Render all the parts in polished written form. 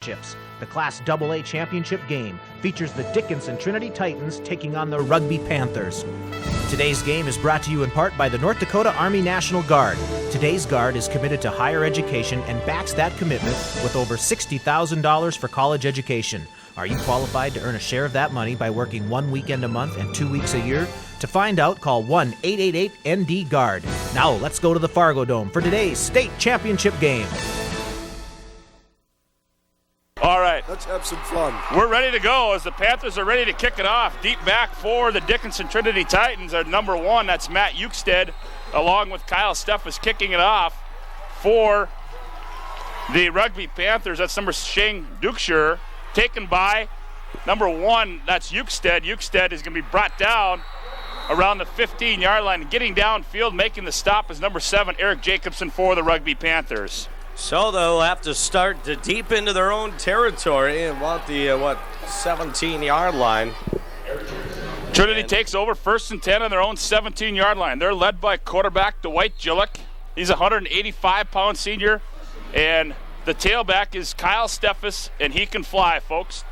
The Class AA Championship game features the Dickinson Trinity Titans taking on the Rugby Panthers. Today's game is brought to you in part by the North Dakota Army National Guard. Today's Guard is committed to higher education and backs that commitment with over $60,000 for college education. Are you qualified to earn a share of that money by working 1 weekend a month and 2 weeks a year? To find out, call 1-888-ND-GUARD. Now let's go to the Fargo Dome for today's state championship game. All right. Let's have some fun. We're ready to go as the Panthers are ready to kick it off. Deep back for the Dickinson Trinity Titans are number one. That's Matt Ukestead, along with Kyle Steffes kicking it off for the Rugby Panthers. That's number Shane Dukeshire, taken by number one. That's Ukestead. Ukestead is going to be brought down around the 15-yard line. Getting downfield, making the stop is number 7, Eric Jacobson for the Rugby Panthers. So they'll have to start to deep into their own territory and want the 17-yard line. Trinity takes over 1st and 10 on their own 17-yard line. They're led by quarterback Dwight Gillick. He's a 185-pound senior, and the tailback is Kyle Steffes, and he can fly, folks.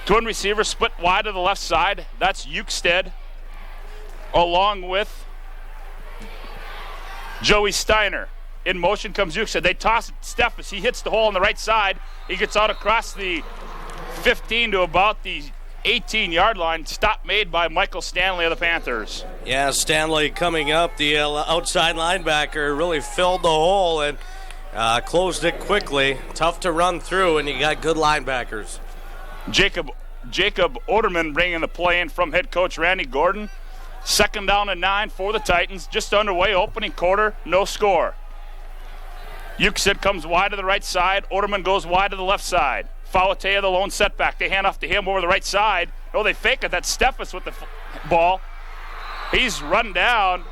Twin receiver split wide to the left side. That's Ukestead, along with Joey Steiner. In motion comes Ukestead. They toss it to Steffes. He hits the hole on the right side. He gets out across the 15 to about the 18-yard line. Stop made by Michael Stanley of the Panthers. Yeah, Stanley coming up. The outside linebacker really filled the hole and closed it quickly. Tough to run through, and you got good linebackers. Jacob Oderman bringing the play in from head coach Randy Gordon. 2nd down and 9 for the Titans. Just underway, opening quarter, no score. Ukestead comes wide to the right side. Oderman goes wide to the left side. Fauatea, the lone setback. They hand off to him over the right side. Oh, they fake it. That's Steffes with the ball. He's run down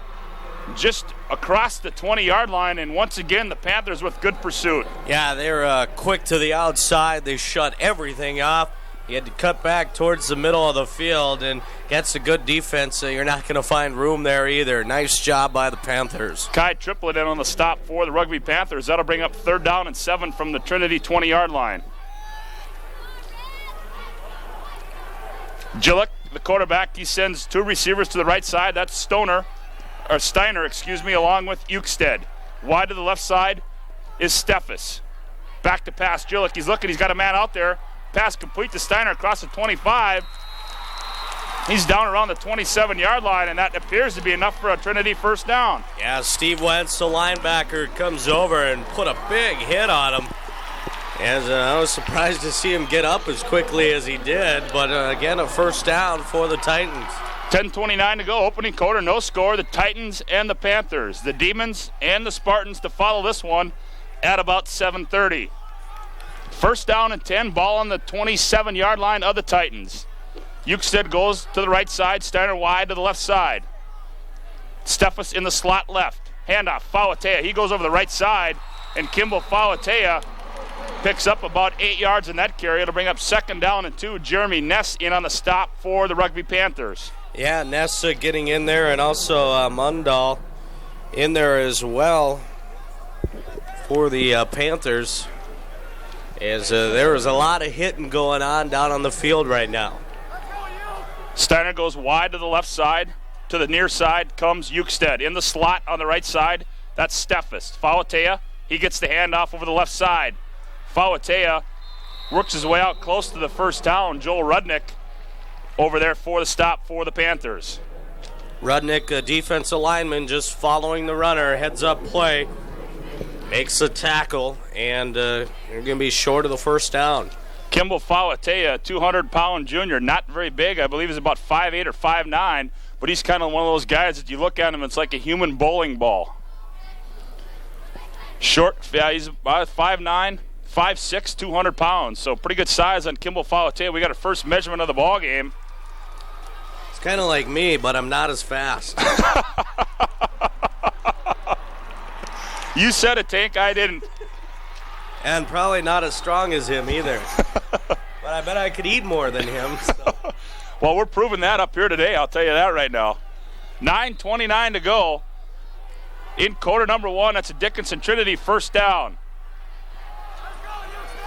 just across the 20-yard line, and once again, the Panthers with good pursuit. Yeah, they're quick to the outside. They shut everything off. He had to cut back towards the middle of the field, and gets a good defense, so you're not going to find room there either. Nice job by the Panthers. Kai Triplett in on the stop for the Rugby Panthers. That'll bring up 3rd down and 7 from the Trinity 20-yard line. Gillick, the quarterback, he sends 2 receivers to the right side. That's Steiner, along with Ukestead. Wide to the left side is Steffes. Back to pass. Gillick, he's looking. He's got a man out there. Pass complete to Steiner across the 25. He's down around the 27-yard line, and that appears to be enough for a Trinity 1st down. Yeah, Steve Wentz, the linebacker, comes over and put a big hit on him. As I was surprised to see him get up as quickly as he did, but again, a 1st down for the Titans. 10:29 to go, opening quarter, no score. The Titans and the Panthers, the Demons and the Spartans to follow this one at about 7:30. 1st down and 10, ball on the 27-yard line of the Titans. Ukestead goes to the right side, Steiner wide to the left side. Steffes in the slot left. Handoff, Fauatea. He goes over the right side, and Kimball Fauatea picks up about 8 yards in that carry. It'll bring up 2nd down and 2. Jeremy Ness in on the stop for the Rugby Panthers. Yeah, Ness getting in there, and also Mundahl in there as well for the Panthers. As there is a lot of hitting going on down on the field right now. Steiner goes wide to the left side. To the near side comes Ukestead. In the slot on the right side, that's Steffes. Fauatea, he gets the handoff over the left side. Fauatea works his way out close to the 1st down. Joel Rudnick over there for the stop for the Panthers. Rudnick, a defensive lineman, just following the runner, heads up play. Makes a tackle, and you're going to be short of the 1st down. Kimball Fauatea, 200-pound junior, not very big. I believe he's about 5'8 or 5'9, but he's kind of one of those guys that you look at him, it's like a human bowling ball. Short, yeah, he's about 5'9", 5'6", 200 pounds, so pretty good size on Kimball Fauatea. We got a first measurement of the ball game. It's kind of like me, but I'm not as fast. You said it, Tank. I didn't. And probably not as strong as him either. But I bet I could eat more than him. So. Well, we're proving that up here today, I'll tell you that right now. 9:29 to go. In quarter number 1, that's a Dickinson Trinity 1st down.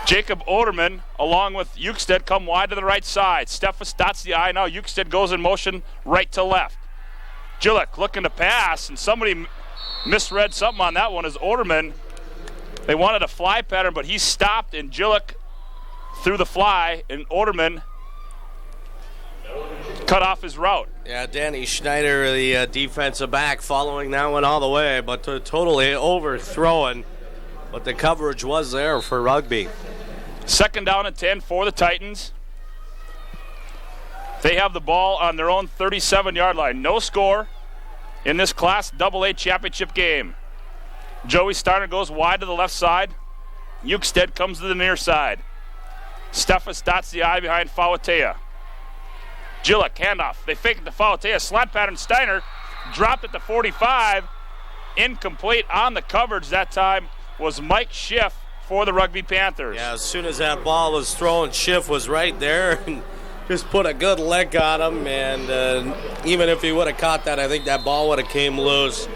Jacob Oderman, along with Eukstead, come wide to the right side. Steffes dots the I. Now Eukstead goes in motion right to left. Gillick looking to pass, and somebody misread something on that one as Oderman. They wanted a fly pattern, but he stopped, and Gillick threw the fly, and Oderman cut off his route. Yeah, Danny Schneider, the defensive back, following that one all the way, but totally overthrown. But the coverage was there for Rugby. 2nd down and 10 for the Titans. They have the ball on their own 37-yard line. No score in this Class AA championship game. Joey Steiner goes wide to the left side. Eukstead comes to the near side. Steffes dots the I behind Fawatea. Gillick, handoff. They fake it to Fawatea. Slant pattern. Steiner dropped at the 45. Incomplete on the coverage that time was Mike Schiff for the Rugby Panthers. Yeah, as soon as that ball was thrown, Schiff was right there and just put a good lick on him. And even if he would have caught that, I think that ball would have came loose.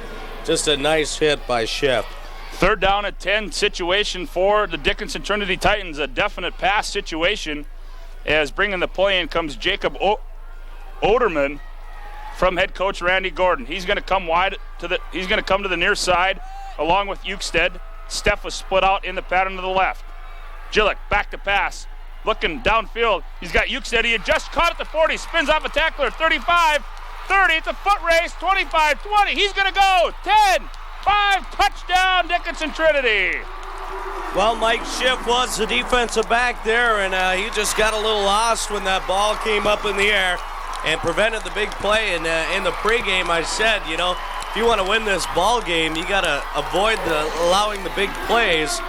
Just a nice hit by Schiff. 3rd down and 10 situation for the Dickinson Trinity Titans. A definite pass situation as bringing the play in comes Jacob Oderman from head coach Randy Gordon. He's going to come he's going to come to the near side along with Eukstead. Steph was split out in the pattern to the left. Gillick back to pass. Looking downfield. He's got Eukstead. He had just caught at the 40. Spins off a tackler. 35, 30. It's a foot race. 25, 20. He's going to go. 10, 5. Touchdown, Dickinson Trinity. Well, Mike Schiff was the defensive back there, and he just got a little lost when that ball came up in the air and prevented the big play. And in the pregame, I said, you know, if you want to win this ball game, you got to avoid allowing the big plays.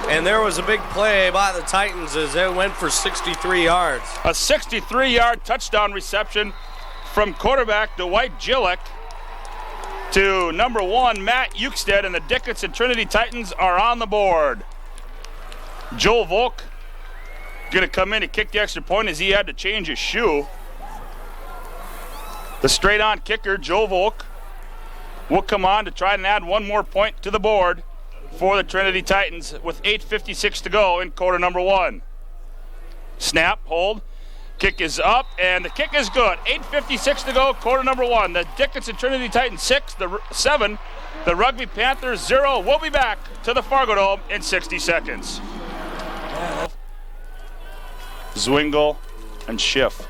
And there was a big play by the Titans as they went for 63 yards. A 63-yard touchdown reception from quarterback Dwight Gillick to number 1, Matt Eukstead, and the Dickinson Trinity Titans are on the board. Joel Volk going to come in and kick the extra point as he had to change his shoe. The straight-on kicker, Joel Volk, will come on to try and add one more point to the board for the Trinity Titans with 8:56 to go in quarter number 1. Snap, hold, kick is up, and the kick is good. 8:56 to go, quarter number 1. The Dickinson Trinity Titans 7, the Rugby Panthers 0. We'll be back to the Fargo Dome in 60 seconds. Zwingle and Schiff.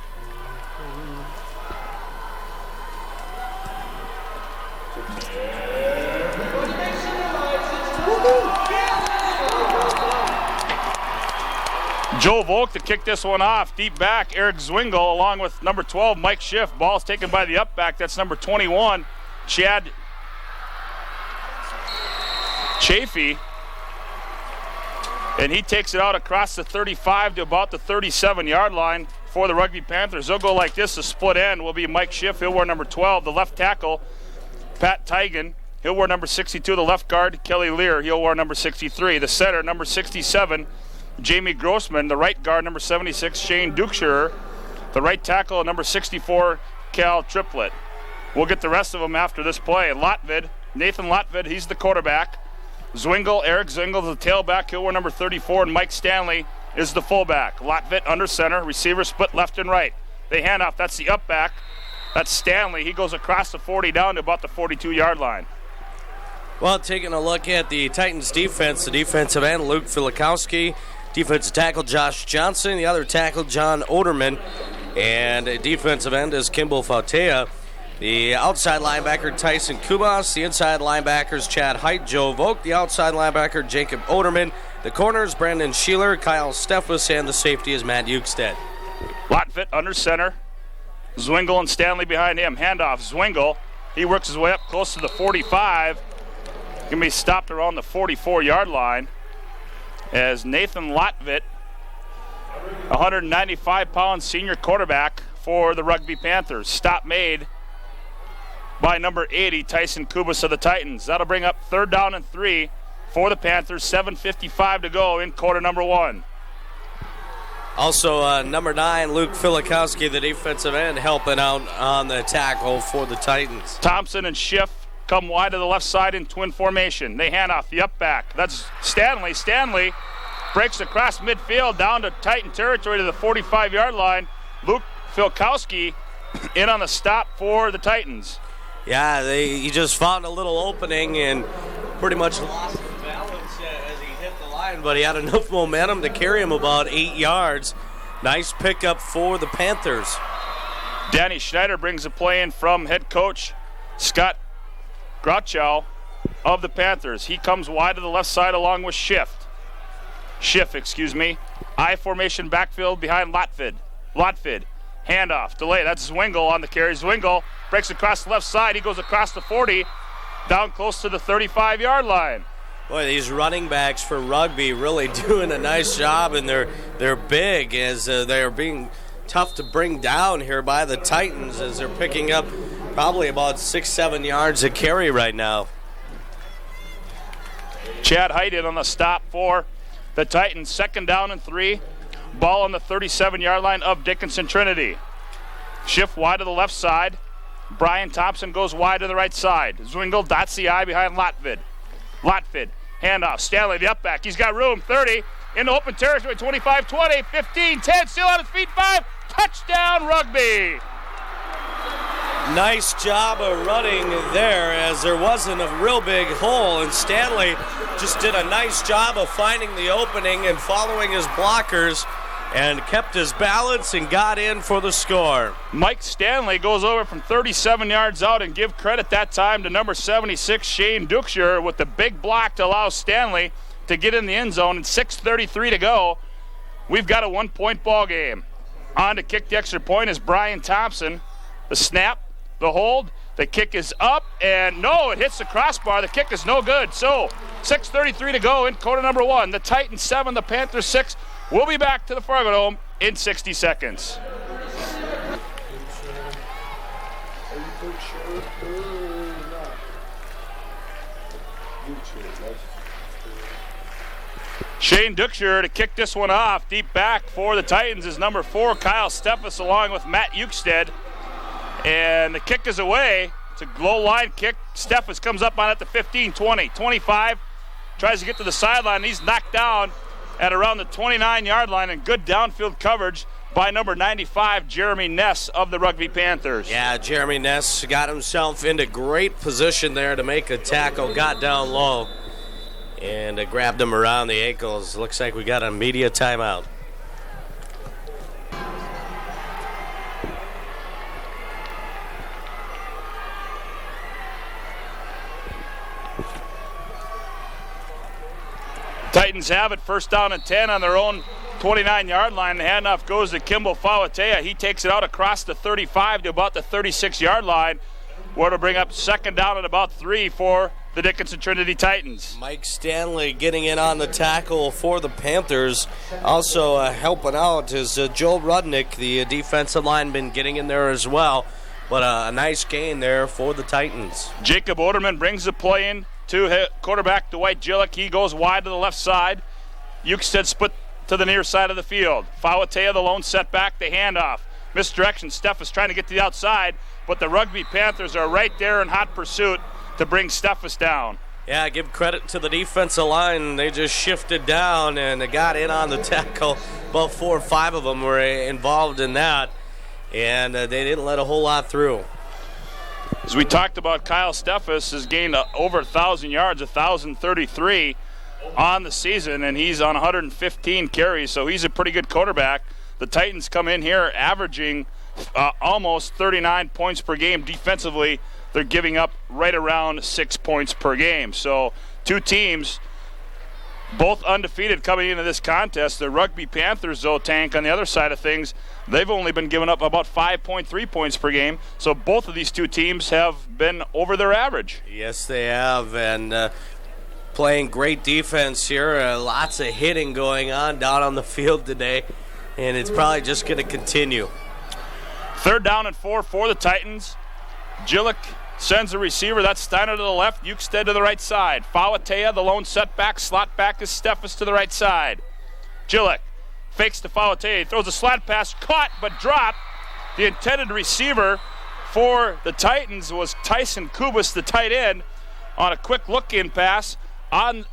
Joe Volk to kick this one off. Deep back, Eric Zwingle along with number 12, Mike Schiff. Ball's taken by the up back. That's number 21, Chad Chafee. And he takes it out across the 35 to about the 37-yard line for the Rugby Panthers. They'll go like this. The split end will be Mike Schiff. He'll wear number 12. The left tackle, Pat Tigan. He'll wear number 62. The left guard, Kelly Lear. He'll wear number 63. The center, number 67, Jamie Grossman. The right guard, number 76, Shane Dukeshire. The right tackle, number 64, Cal Triplett. We'll get the rest of them after this play. Nathan Lotvid, he's the quarterback. Zwingle, Eric Zwingle, the tailback. He'll wear number 34, and Mike Stanley is the fullback. Lotvid under center. Receiver split left and right. They hand off. That's the up back. That's Stanley. He goes across the 40 down to about the 42-yard line. Well, taking a look at the Titans defense, the defensive end, Luke Filikowski. Defensive tackle, Josh Johnson. The other tackle, John Oderman. And defensive end is Kimball Fautea. The outside linebacker, Tyson Kubas. The inside linebackers, Chad Height, Joe Volk. The outside linebacker, Jacob Oderman. The corners, Brandon Sheeler, Kyle Steffes, and the safety is Matt Eukstead. Lotfit under center. Zwingle and Stanley behind him. Handoff, Zwingle. He works his way up close to the 45. Going to be stopped around the 44-yard line as Nathan Lotvitt, 195-pound senior quarterback for the Rugby Panthers. Stop made by number 80, Tyson Kubas of the Titans. That'll bring up 3rd down and 3 for the Panthers. 7:55 to go in quarter number 1. Also, number 9, Luke Filikowski, the defensive end, helping out on the tackle for the Titans. Thompson and Schiff come wide to the left side in twin formation. They hand off the up back. That's Stanley. Stanley breaks across midfield down to Titan territory to the 45-yard line. Luke Filkowski in on the stop for the Titans. Yeah, he just found a little opening and pretty much lost his balance as he hit the line, but he had enough momentum to carry him about 8 yards. Nice pickup for the Panthers. Danny Schneider brings the play in from head coach Scott Grotchow of the Panthers. He comes wide to the left side along with Schiff, I formation backfield behind Lotford. Handoff, delay. That's Zwingle on the carry. Zwingle breaks across the left side. He goes across the 40, down close to the 35-yard line. Boy, these running backs for Rugby really doing a nice job, and they're big as they're being tough to bring down here by the Titans as they're picking up probably about 6-7 yards a carry right now. Chad Heidt on the stop for the Titans. 2nd down and 3. Ball on the 37-yard line of Dickinson Trinity. Shift wide to the left side. Brian Thompson goes wide to the right side. Zwingle dots the I behind Lotford. Handoff. Stanley, the up back. He's got room. 30. Into open territory. 25, 20, 15, 10. Still on his feet. 5. Touchdown, Rugby. Nice job of running there as there wasn't a real big hole, and Stanley just did a nice job of finding the opening and following his blockers and kept his balance and got in for the score. Mike Stanley goes over from 37 yards out, and give credit that time to number 76, Shane Dukshire, with the big block to allow Stanley to get in the end zone, and 6:33 to go. We've got a 1-point ball game. On to kick the extra point is Brian Thompson. The snap, the hold, the kick is up, and no, it hits the crossbar. The kick is no good. So 6:33 to go in quarter number 1. The Titans 7, the Panthers 6. We'll be back to the Fargo Dome in 60 seconds. Shane Dukshire to kick this one off. Deep back for the Titans is number 4, Kyle Steffes, along with Matt Ukestead. And the kick is away. It's a low line kick. Steffes comes up on it to 15, 20, 25. Tries to get to the sideline. He's knocked down at around the 29-yard line, and good downfield coverage by number 95, Jeremy Ness of the Rugby Panthers. Yeah, Jeremy Ness got himself into great position there to make a tackle, got down low, and grabbed him around the ankles. Looks like we got a media timeout. Titans have it, 1st down and 10 on their own 29-yard line. The handoff goes to Kimball Fawatea. He takes it out across the 35 to about the 36-yard line, where to bring up 2nd down and about 3 for the Dickinson Trinity Titans. Mike Stanley getting in on the tackle for the Panthers. Also helping out is Joel Rudnick, the defensive lineman, getting in there as well. But a nice gain there for the Titans. Jacob Oderman brings the play in to quarterback Dwight Gillick. He goes wide to the left side. Ukestead split to the near side of the field. Fawatea, the lone setback, the handoff. Misdirection. Steffes trying to get to the outside, but the Rugby Panthers are right there in hot pursuit to bring Steffes down. Yeah, give credit to the defensive line. They just shifted down and they got in on the tackle. About 4 or 5 of them were involved in that, and they didn't let a whole lot through. As we talked about, Kyle Steffes has gained over 1,000 yards, 1,033 on the season, and he's on 115 carries, so he's a pretty good quarterback. The Titans come in here averaging almost 39 points per game defensively. They're giving up right around 6 points per game. So 2 teams, both undefeated coming into this contest. The Rugby Panthers, though, Tank, on the other side of things, they've only been giving up about 5.3 points per game. So both of these 2 teams have been over their average. Yes, they have, and playing great defense here. Lots of hitting going on down on the field today, and it's probably just going to continue. 3rd down and 4 for the Titans. Gillick sends the receiver. That's Steiner to the left, Ukestead to the right side. Fawatea, the lone setback. Slot back is Steffes to the right side. Gillick fakes to Fawatea. He throws a slot pass, caught but dropped. The intended receiver for the Titans was Tyson Kubas, the tight end, on a quick look-in pass on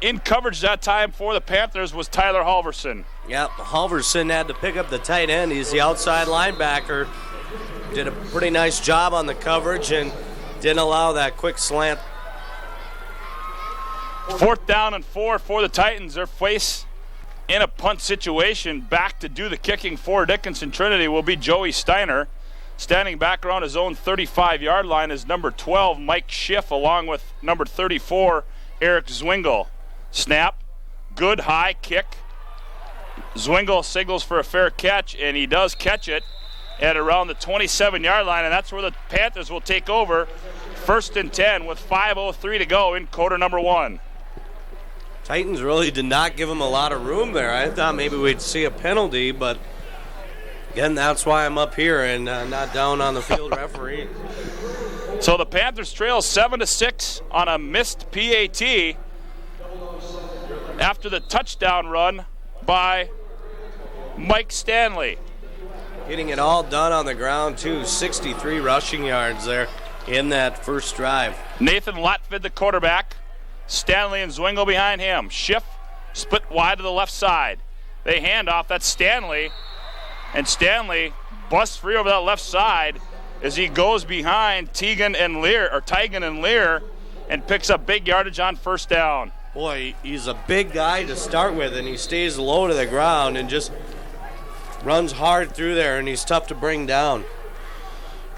in coverage that time for the Panthers was Tyler Halverson. Yep, Halverson had to pick up the tight end. He's the outside linebacker. Did a pretty nice job on the coverage and didn't allow that quick slant. 4th down and 4 for the Titans. They're faced in a punt situation. Back to do the kicking for Dickinson Trinity will be Joey Steiner. Standing back around his own 35-yard line is number 12, Mike Schiff, along with number 34, Eric Zwingle. Snap, good high kick. Zwingle signals for a fair catch, and he does catch it at around the 27-yard line, and that's where the Panthers will take over. 1st and 10 with 5:03 to go in quarter number 1. Titans really did not give him a lot of room there. I thought maybe we'd see a penalty, but again, that's why I'm up here and not down on the field referee. So the Panthers trail 7-6 on a missed PAT after the touchdown run by Mike Stanley. Getting it all done on the ground, too. 63 rushing yards there in that first drive. Nathan Latvid, the quarterback. Stanley and Zwingle behind him. Schiff split wide to the left side. They hand off. That's Stanley. And Stanley busts free over that left side as he goes behind Tigan and Lear and picks up big yardage on 1st down. Boy, he's a big guy to start with, and he stays low to the ground and just runs hard through there, and he's tough to bring down.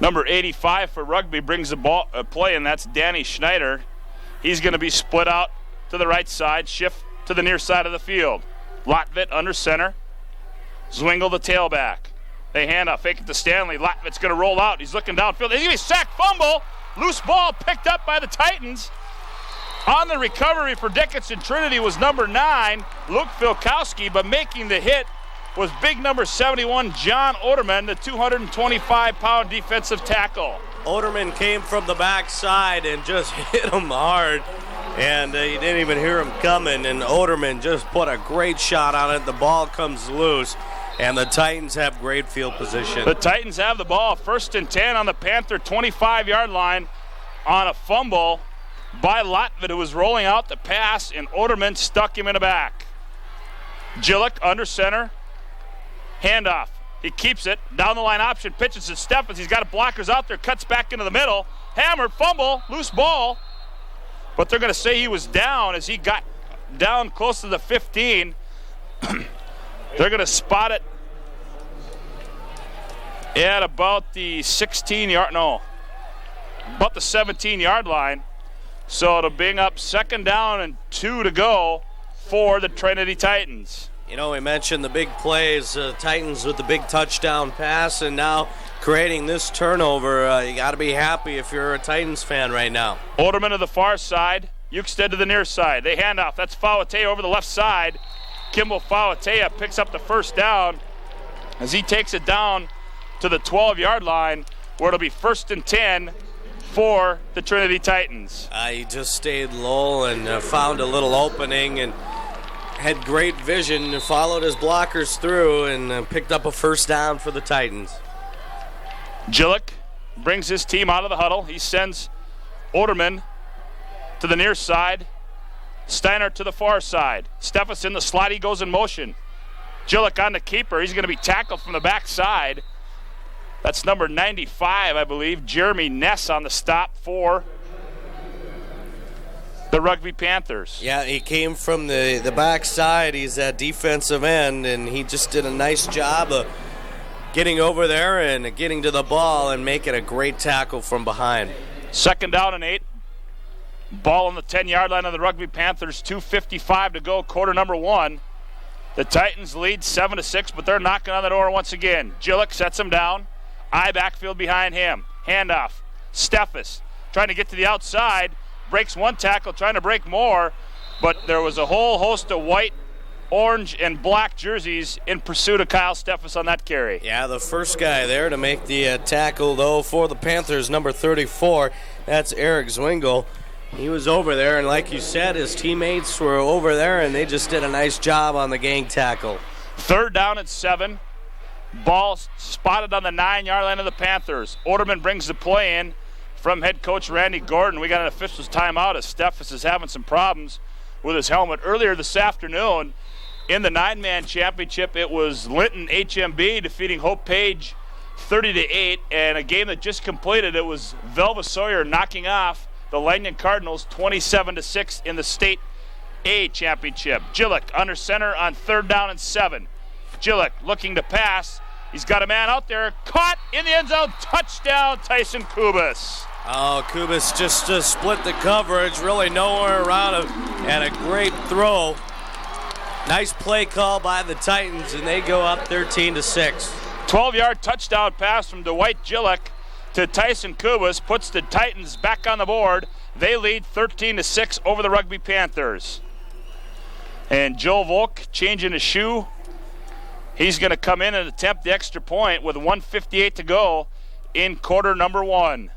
Number 85 for Rugby brings the ball play, and that's Danny Schneider. He's going to be split out to the right side, Schiff to the near side of the field. Lotvit under center. Zwingle the tailback. They hand off, fake it to Stanley. Lotvit's going to roll out. He's looking downfield. He's going to be sacked, fumble. Loose ball picked up by the Titans. On the recovery for Dickinson Trinity was number 9, Luke Filkowski, but making the hit was big number 71, John Oderman, the 225-pound defensive tackle. Oderman came from the backside and just hit him hard, and you didn't even hear him coming, and Oderman just put a great shot on it. The ball comes loose, and the Titans have great field position. The Titans have the ball, 1st and 10 on the Panther 25-yard line on a fumble by Latvid, who was rolling out the pass, and Oderman stuck him in the back. Gillick under center. Handoff. He keeps it. Down the line option. Pitches to Steffens. He's got blockers out there. Cuts back into the middle. Hammered. Fumble. Loose ball. But they're going to say he was down as he got down close to the 15. They're going to spot it at about the 17-yard line. So it'll bring up 2nd down and 2 to go for the Trinity Titans. You know, we mentioned the big plays, Titans with the big touchdown pass, and now creating this turnover. You got to be happy if you're a Titans fan right now. Oderman to the far side, Ukstead to the near side. They hand off. That's Fauatea over the left side. Kimball Fauatea picks up the 1st down as he takes it down to the 12-yard line, where it'll be 1st and 10 for the Trinity Titans. He just stayed low and found a little opening and had great vision, followed his blockers through, and picked up a 1st down for the Titans. Gillick brings his team out of the huddle. He sends Oderman to the near side. Steiner to the far side. Steffens in the slot. He goes in motion. Gillick on the keeper. He's going to be tackled from the backside. That's number 95, I believe. Jeremy Ness on the stop for the Rugby Panthers. Yeah, he came from the backside. He's at defensive end, and he just did a nice job of getting over there and getting to the ball and making a great tackle from behind. 2nd down and 8. Ball on the 10-yard line of the Rugby Panthers. 2:55 to go, quarter number 1. The Titans lead 7-6, but they're knocking on the door once again. Gillick sets him down. Eye backfield behind him. Handoff. Steffes trying to get to the outside. Breaks one tackle, trying to break more, but there was a whole host of white, orange, and black jerseys in pursuit of Kyle Steffes on that carry. Yeah, the first guy there to make the tackle, though, for the Panthers, number 34, that's Eric Zwingle. He was over there, and like you said, his teammates were over there, and they just did a nice job on the gang tackle. 3rd down and 7. Ball spotted on the 9-yard line of the Panthers. Oderman brings the play in from head coach Randy Gordon. We got an official's timeout as Steffes is having some problems with his helmet. Earlier this afternoon in the 9-man championship, it was Linton HMB defeating Hope Page 30-8, and a game that just completed, it was Velva Sawyer knocking off the Lanyon Cardinals 27-6 in the State A championship. Gillick under center on 3rd down and 7. Gillick looking to pass. He's got a man out there, caught in the end zone, touchdown Tyson Kubas. Oh, Kubas just split the coverage, really nowhere around him, and a great throw. Nice play call by the Titans, and they go up 13-6. 12-yard touchdown pass from Dwight Gillick to Tyson Kubas puts the Titans back on the board. They lead 13-6 over the Rugby Panthers. And Joe Volk changing his shoe. He's going to come in and attempt the extra point with 1:58 to go in quarter number 1.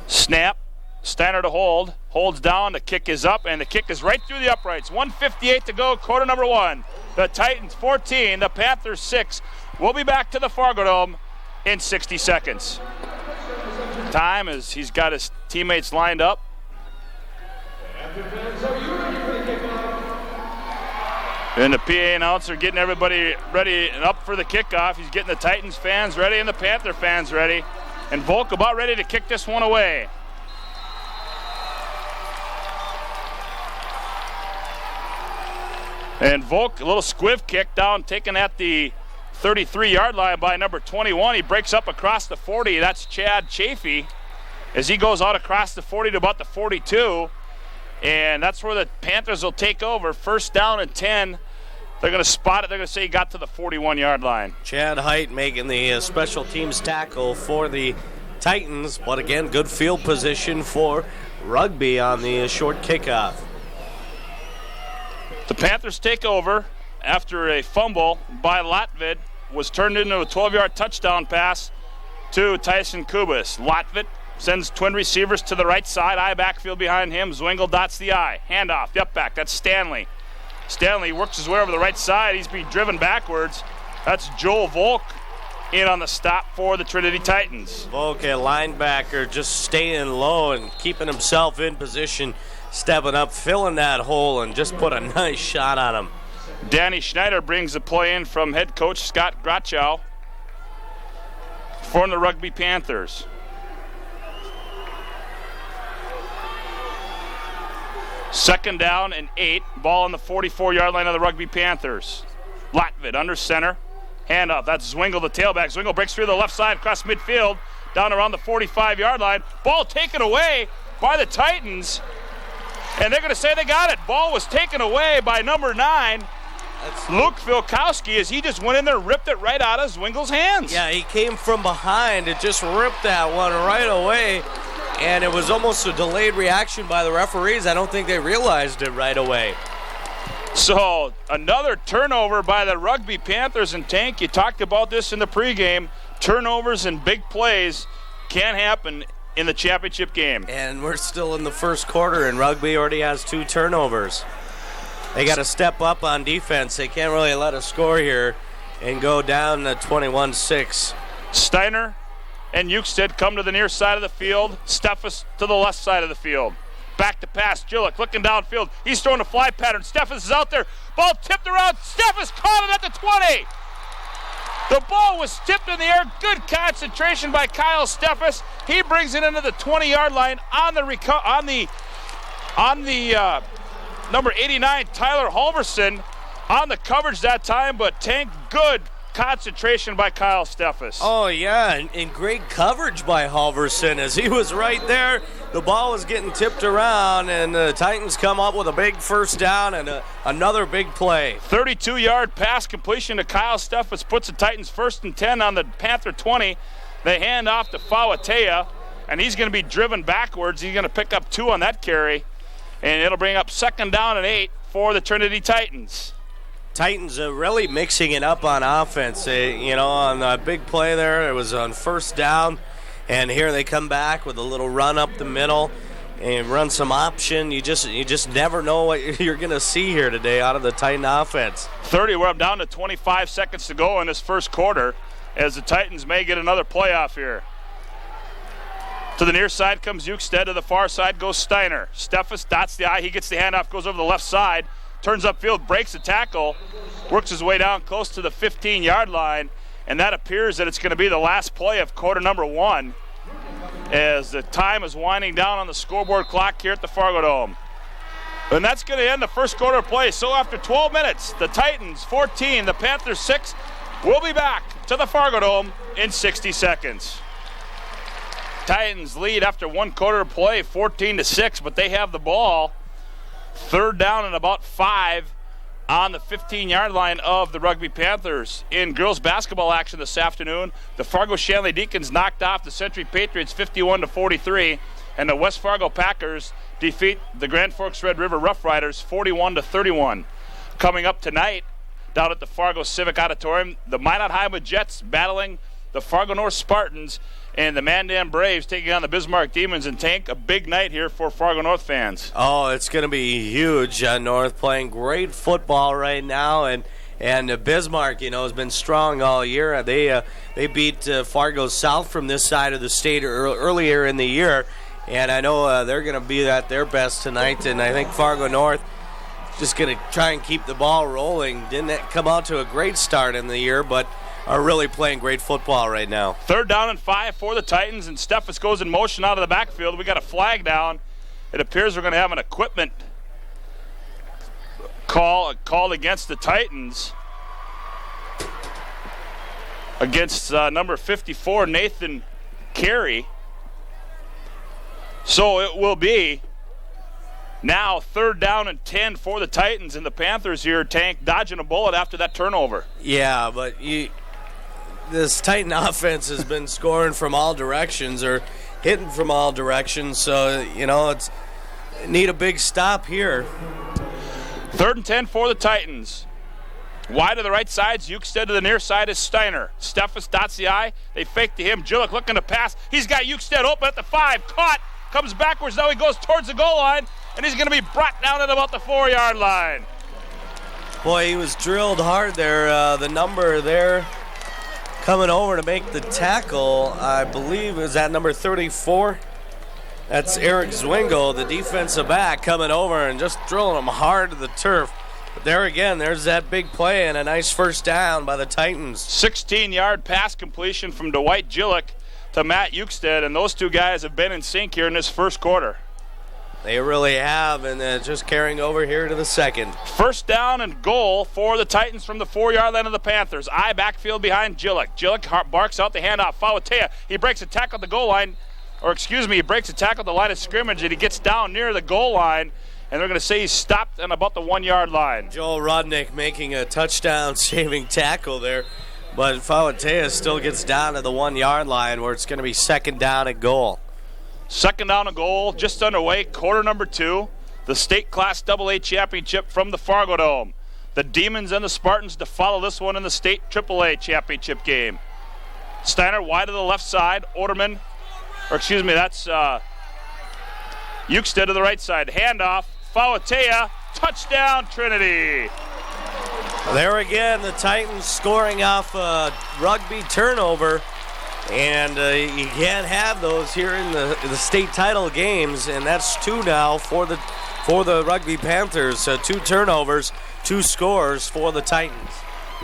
Snap. Steiner to hold. Holds down. The kick is up, and the kick is right through the uprights. 1:58 to go, quarter number 1. The Titans 14, the Panthers 6. We'll be back to the Fargo Dome in 60 seconds. Time as he's got his teammates lined up. And the PA announcer getting everybody ready and up for the kickoff. He's getting the Titans fans ready and the Panther fans ready. And Volk about ready to kick this one away. And Volk, a little squiv kick down, taken at the 33-yard line by number 21. He breaks up across the 40. That's Chad Chafee as he goes out across the 40 to about the 42. And that's where the Panthers will take over. 1st down and 10. They're going to spot it. They're going to say he got to the 41-yard line. Chad Height making the special teams tackle for the Titans. But again, good field position for Rugby on the short kickoff. The Panthers take over after a fumble by Latvid was turned into a 12-yard touchdown pass to Tyson Kubas. Latvid sends twin receivers to the right side, eye backfield behind him. Zwingle dots the eye. Handoff, the up back, that's Stanley. Stanley works his way over the right side. He's being driven backwards. That's Joel Volk in on the stop for the Trinity Titans. Volk, a linebacker, just staying low and keeping himself in position, stepping up, filling that hole, and just put a nice shot on him. Danny Schneider brings the play in from head coach Scott Grachow for the Rugby Panthers. Second down and 8. Ball on the 44-yard line of the Rugby Panthers. Latvid under center. Handoff. That's Zwingle, the tailback. Zwingle breaks through the left side across midfield, down around the 45-yard line. Ball taken away by the Titans. And they're going to say they got it. Ball was taken away by number 9, Luke Filkowski, as he just went in there and ripped it right out of Zwingle's hands. Yeah, he came from behind and just ripped that one right away. And it was almost a delayed reaction by the referees. I don't think they realized it right away. So another turnover by the Rugby Panthers. And Tank, you talked about this in the pregame. Turnovers and big plays can happen in the championship game. And we're still in the first quarter, and Rugby already has 2 turnovers. They got to step up on defense. They can't really let us score here and go down to 21-6. Steiner and Euchstead come to the near side of the field. Steffes to the left side of the field. Back to pass. Gillick looking downfield. He's throwing a fly pattern. Steffes is out there. Ball tipped around. Steffes caught it at the 20. The ball was tipped in the air. Good concentration by Kyle Steffes. He brings it into the 20-yard line on the number 89, Tyler Halverson, on the coverage that time, but Tank, good concentration by Kyle Steffes. Oh, yeah, and great coverage by Halverson as he was right there. The ball was getting tipped around, and the Titans come up with a big first down and another big play. 32-yard pass completion to Kyle Steffes puts the Titans 1st and 10 on the Panther 20. They hand off to Fawatea, and he's going to be driven backwards. He's going to pick up 2 on that carry, and it'll bring up 2nd down and 8 for the Trinity Titans. Titans are really mixing it up on offense. On the big play there, it was on 1st down, and here they come back with a little run up the middle and run some option. You just never know what you're going to see here today out of the Titan offense. 30, we're up down to 25 seconds to go in this first quarter as the Titans may get another playoff here. To the near side comes Ukestead. To the far side goes Steiner. Steffes dots the I. He gets the handoff, goes over the left side, turns upfield, breaks the tackle, works his way down close to the 15-yard line, and that appears that it's going to be the last play of quarter number 1 as the time is winding down on the scoreboard clock here at the Fargo Dome. And that's going to end the first quarter of play. So after 12 minutes, the Titans 14, the Panthers 6. We'll be back to the Fargo Dome in 60 seconds. Titans lead after 1 quarter of play, 14-6, but they have the ball. Third down and about 5 on the 15-yard line of the Rugby Panthers. In girls basketball action this afternoon, the Fargo Shanley Deacons knocked off the Century Patriots 51-43, and the West Fargo Packers defeat the Grand Forks Red River Rough Riders 41-31. Coming up tonight, down at the Fargo Civic Auditorium, the Minot Highwood Jets battling the Fargo North Spartans, and the Mandan Braves taking on the Bismarck Demons and Tank. A big night here for Fargo North fans. Oh, it's going to be huge. North playing great football right now, and Bismarck, has been strong all year. They beat Fargo South from this side of the state earlier in the year, and I know they're going to be at their best tonight. And I think Fargo North just going to try and keep the ball rolling. Didn't come out to a great start in the year, but are really playing great football right now. Third down and 5 for the Titans, and Steffes goes in motion out of the backfield. We got a flag down. It appears we're going to have an equipment called against the Titans, against number 54, Nathan Carey. So it will be now third down and 10 for the Titans, and the Panthers here, Tank, dodging a bullet after that turnover. Yeah, but this Titan offense has been scoring from all directions or hitting from all directions, so, it's need a big stop here. Third and 10 for the Titans. Wide to the right side, Ukestead to the near side is Steiner. Steffes dots the I. They fake to him. Jillick looking to pass. He's got Ukestead open at the 5. Caught. Comes backwards. Now he goes towards the goal line, and he's going to be brought down at about the 4-yard line. Boy, he was drilled hard there. The number there coming over to make the tackle, I believe, is that number 34. That's Eric Zwingle, the defensive back, coming over and just drilling him hard to the turf. But there again, there's that big play and a nice first down by the Titans. 16-yard pass completion from Dwight Jillick to Matt Ukestead, and those two guys have been in sync here in this first quarter. They really have, and just carrying over here to the second. First down and goal for the Titans from the 4-yard line of the Panthers. I backfield behind Jillick. Jillick barks out the handoff. Fauatea, he breaks a tackle at the goal line, he breaks a tackle at the line of scrimmage, and he gets down near the goal line, and they're going to say he's stopped on about the 1-yard line. Joel Rudnick making a touchdown-saving tackle there, but Fauatea still gets down to the 1-yard line where it's going to be second down and goal. Second down and goal, just underway, quarter number 2. The state class AA championship from the Fargo Dome. The Demons and the Spartans to follow this one in the state AAA championship game. Steiner wide to the left side. That's Ukestead to the right side. Handoff, Fauatea, touchdown Trinity. There again, the Titans scoring off a rugby turnover. And you can't have those here in the state title games, and that's 2 now for the Rugby Panthers. 2 turnovers, 2 scores for the Titans.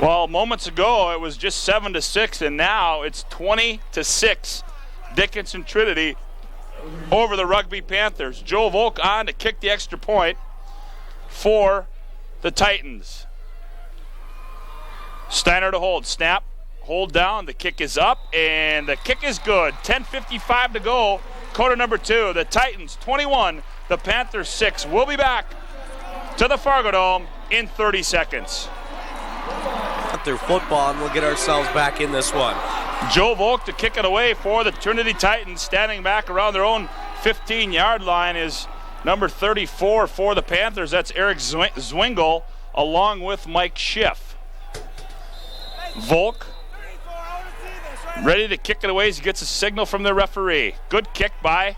Well, moments ago it was just 7-6, and now it's 20-6. Dickinson Trinity over the Rugby Panthers. Joe Volk on to kick the extra point for the Titans. Steiner to hold, snap. Hold down, the kick is up, and the kick is good. 10:55 to go, quarter number 2. The Titans 21, the Panthers 6. We'll be back to the Fargo Dome in 30 seconds. Their football, and we'll get ourselves back in this one. Joe Volk to kick it away for the Trinity Titans. Standing back around their own 15-yard line is number 34 for the Panthers. That's Eric Zwingle along with Mike Schiff. Volk ready to kick it away as he gets a signal from the referee. Good kick by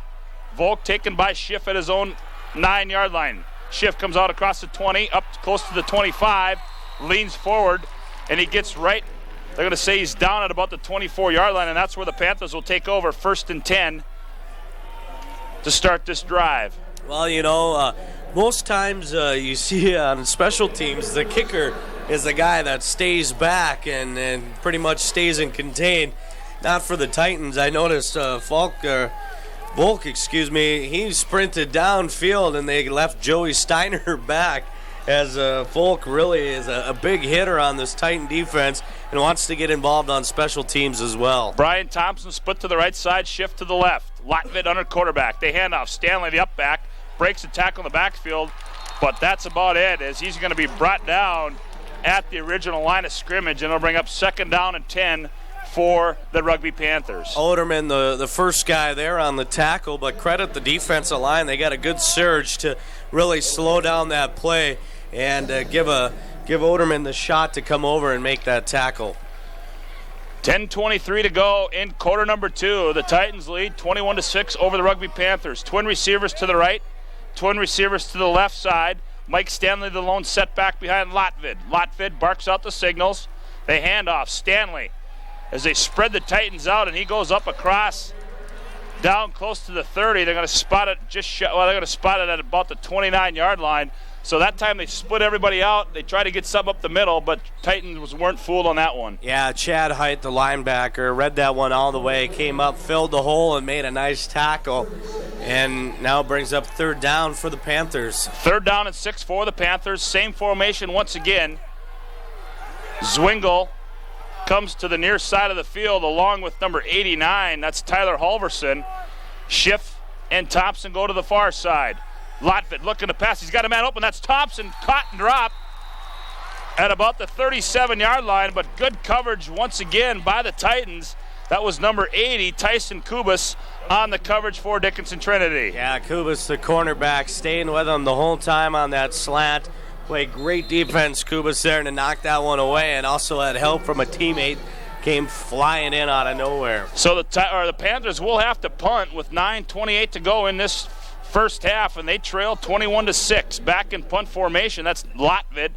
Volk, taken by Schiff at his own 9-yard line. Schiff comes out across the 20, up close to the 25, leans forward, and he gets right. They're going to say he's down at about the 24-yard line, and that's where the Panthers will take over. First and 10 to start this drive. Well, most times you see on special teams, the kicker is the guy that stays back and pretty much stays and contained. Not for the Titans. I noticed Volk, he sprinted downfield and they left Joey Steiner back, as Volk really is a big hitter on this Titan defense and wants to get involved on special teams as well. Brian Thompson split to the right side, shift to the left. Latvid under quarterback. They hand off. Stanley, the up back, breaks the tackle in the backfield, but that's about it, as he's going to be brought down at the original line of scrimmage, and it'll bring up 2nd down and 10 for the Rugby Panthers. Oderman, the first guy there on the tackle, but credit the defensive line. They got a good surge to really slow down that play and give Oderman the shot to come over and make that tackle. 10:23 to go in quarter number 2. The Titans lead 21-6 over the Rugby Panthers. Twin receivers to the right, twin receivers to the left side. Mike Stanley, the lone setback behind Latvid. Latvid barks out the signals. They hand off. Stanley, as they spread the Titans out, and he goes up across down close to the 30. They're going to spot it they're going to spot it at about the 29-yard line. So that time they split everybody out. They tried to get some up the middle, but Titans weren't fooled on that one. Yeah, Chad Height, the linebacker, read that one all the way, came up, filled the hole, and made a nice tackle. And now brings up 3rd down for the Panthers. 3rd down and 6 for the Panthers. Same formation once again. Zwingle comes to the near side of the field along with number 89. That's Tyler Halverson. Schiff and Thompson go to the far side. Latvid looking to pass. He's got a man open. That's Thompson, caught and dropped at about the 37-yard line, but good coverage once again by the Titans. That was number 80, Tyson Kubas, on the coverage for Dickinson Trinity. Yeah, Kubas, the cornerback, staying with him the whole time on that slant. Played great defense, Kubas, there to knock that one away, and also had help from a teammate. Came flying in out of nowhere. So the Panthers will have to punt with 9:28 to go in this first half, and they trail 21-6. Back in punt formation, that's Latvid.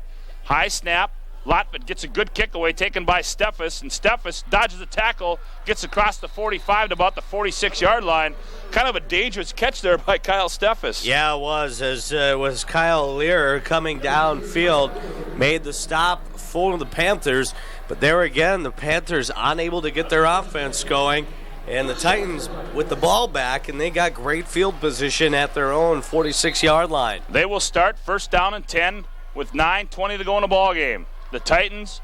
High snap. Latvid gets a good kick away taken by Steffes, and Steffes dodges the tackle, gets across the 45 to about the 46-yard line. Kind of a dangerous catch there by Kyle Steffes. Yeah, it was, as was Kyle Lear coming downfield, made the stop for the Panthers, but there again, the Panthers unable to get their offense going. And the Titans with the ball back, and they got great field position at their own 46-yard line. They will start 1st down and 10 with 9:20 to go in the ball game. The Titans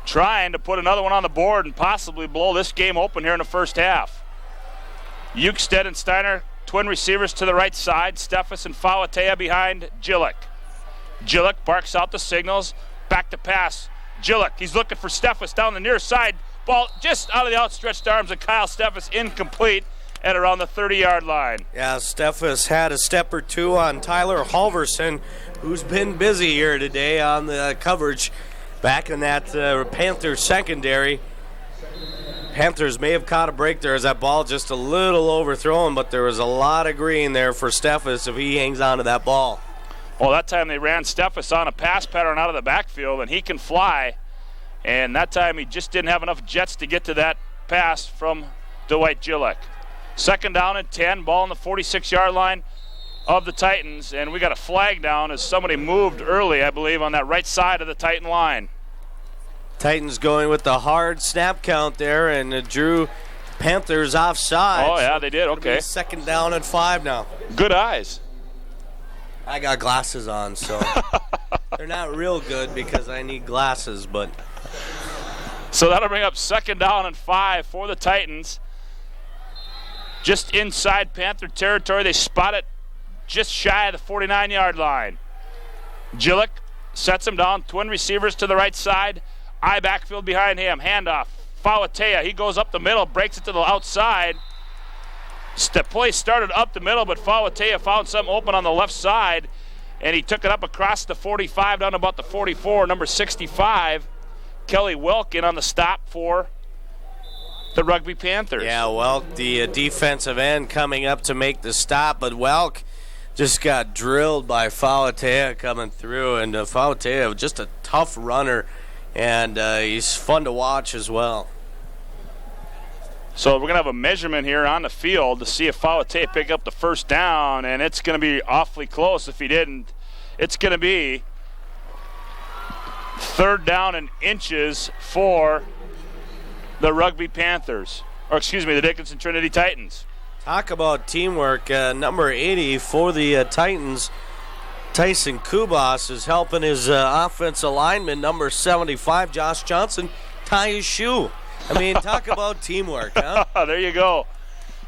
trying to put another one on the board and possibly blow this game open here in the first half. Ukestead and Steiner, twin receivers to the right side. Steffes and Fawatea behind Gillick. Gillick barks out the signals. Back to pass. Gillick, he's looking for Steffes down the near side. Ball just out of the outstretched arms of Kyle Steffes, incomplete at around the 30-yard line. Yeah, Steffes had a step or two on Tyler Halverson, who's been busy here today on the coverage back in that Panthers secondary. Panthers may have caught a break there as that ball just a little overthrown, but there was a lot of green there for Steffes if he hangs on to that ball. Well, that time they ran Steffes on a pass pattern out of the backfield, and he can fly. And that time he just didn't have enough jets to get to that pass from Dwight Gillick. 2nd down and 10, ball on the 46-yard line of the Titans. And we got a flag down as somebody moved early, I believe, on that right side of the Titan line. Titans going with the hard snap count there and drew Panthers offside. Oh, yeah, they did. Okay. 2nd down and 5 now. Good eyes. I got glasses on, so they're not real good because I need glasses, but... So that'll bring up 2nd down and 5 for the Titans. Just inside Panther territory. They spot it just shy of the 49-yard line. Gillick sets him down. Twin receivers to the right side. I backfield behind him. Handoff. Fawatea. He goes up the middle, breaks it to the outside. The play started up the middle, but Fawatea found something open on the left side, and he took it up across the 45 down about the 44, number 65. Kelly Welk in on the stop for the Rugby Panthers. Yeah, Welk, the defensive end, coming up to make the stop, but Welk just got drilled by Fawatea coming through, and Fawatea, just a tough runner, and he's fun to watch as well. So we're going to have a measurement here on the field to see if Fauate pick up the first down, and it's going to be awfully close if he didn't. It's going to be 3rd down and inches for the Rugby Panthers, or excuse me, the Dickinson Trinity Titans. Talk about teamwork. Number 80 for the Titans, Tyson Kubas, is helping his offensive lineman, number 75, Josh Johnson, tie his shoe. I mean, talk about teamwork, huh? There you go.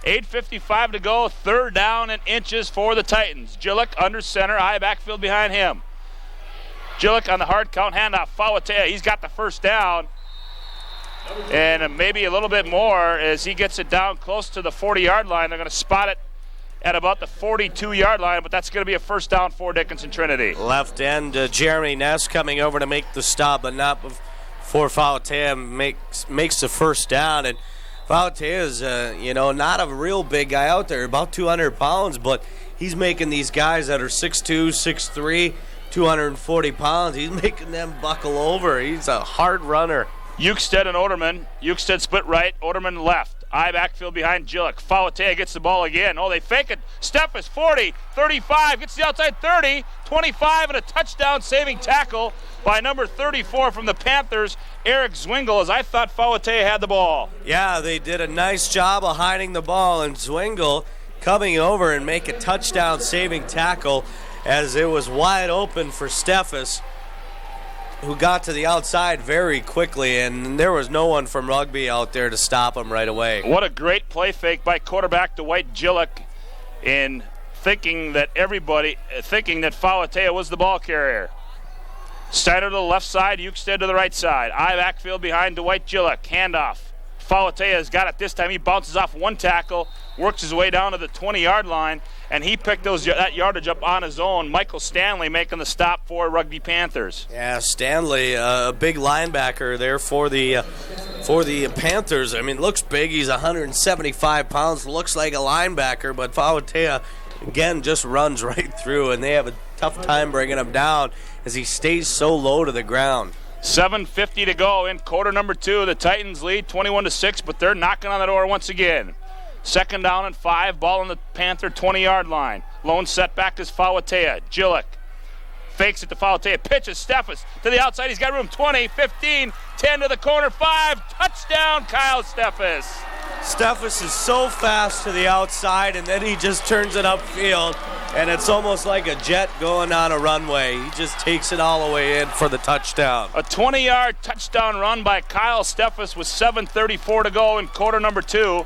8:55 to go, 3rd down and inches for the Titans. Gillick under center, high backfield behind him. Gillick on the hard count, handoff, Fauate. He's got the first down. And maybe a little bit more as he gets it down close to the 40-yard line. They're going to spot it at about the 42-yard line, but that's going to be a first down for Dickinson Trinity. Left end, Jeremy Ness coming over to make the stop, but not before Fauate makes the first down. And Fauate is, not a real big guy out there, about 200 pounds, but he's making these guys that are 6'2", 6'3", 240 pounds, he's making them buckle over. He's a hard runner. Eukstead and Oderman. Eukstead split right, Oderman left. Eye backfield behind Gillick. Fauate gets the ball again. Oh, they fake it. Steffes, 40, 35, gets the outside 30, 25, and a touchdown saving tackle by number 34 from the Panthers, Eric Zwingle, as I thought Fauate had the ball. Yeah, they did a nice job of hiding the ball, and Zwingle coming over and make a touchdown saving tackle as it was wide open for Steffes, who got to the outside very quickly, and there was no one from Rugby out there to stop him right away. What a great play fake by quarterback Dwight Gillick in thinking that Fauate was the ball carrier. Steiner to the left side, Eukstead to the right side. Eye backfield behind Dwight Gillick. Handoff. Fauate has got it this time. He bounces off one tackle, works his way down to the 20-yard line, and he picked that yardage up on his own. Michael Stanley making the stop for Rugby Panthers. Yeah, Stanley, a big linebacker there for the Panthers. I mean, looks big. He's 175 pounds. Looks like a linebacker, but Fauate, again, just runs right through, and they have a tough time bringing him down as he stays so low to the ground. 7:50 to go in quarter number 2. The Titans lead 21-6, but they're knocking on the door once again. 2nd down and 5, ball on the Panther 20-yard line. Lone setback is Fauate. Gillick fakes it to Fauate, pitches Steffes to the outside. He's got room, 20, 15, 10 to the corner, 5, touchdown Kyle Steffes. Steffes is so fast to the outside, and then he just turns it upfield, and it's almost like a jet going on a runway. He just takes it all the way in for the touchdown. A 20-yard touchdown run by Kyle Steffes with 7:34 to go in quarter number 2,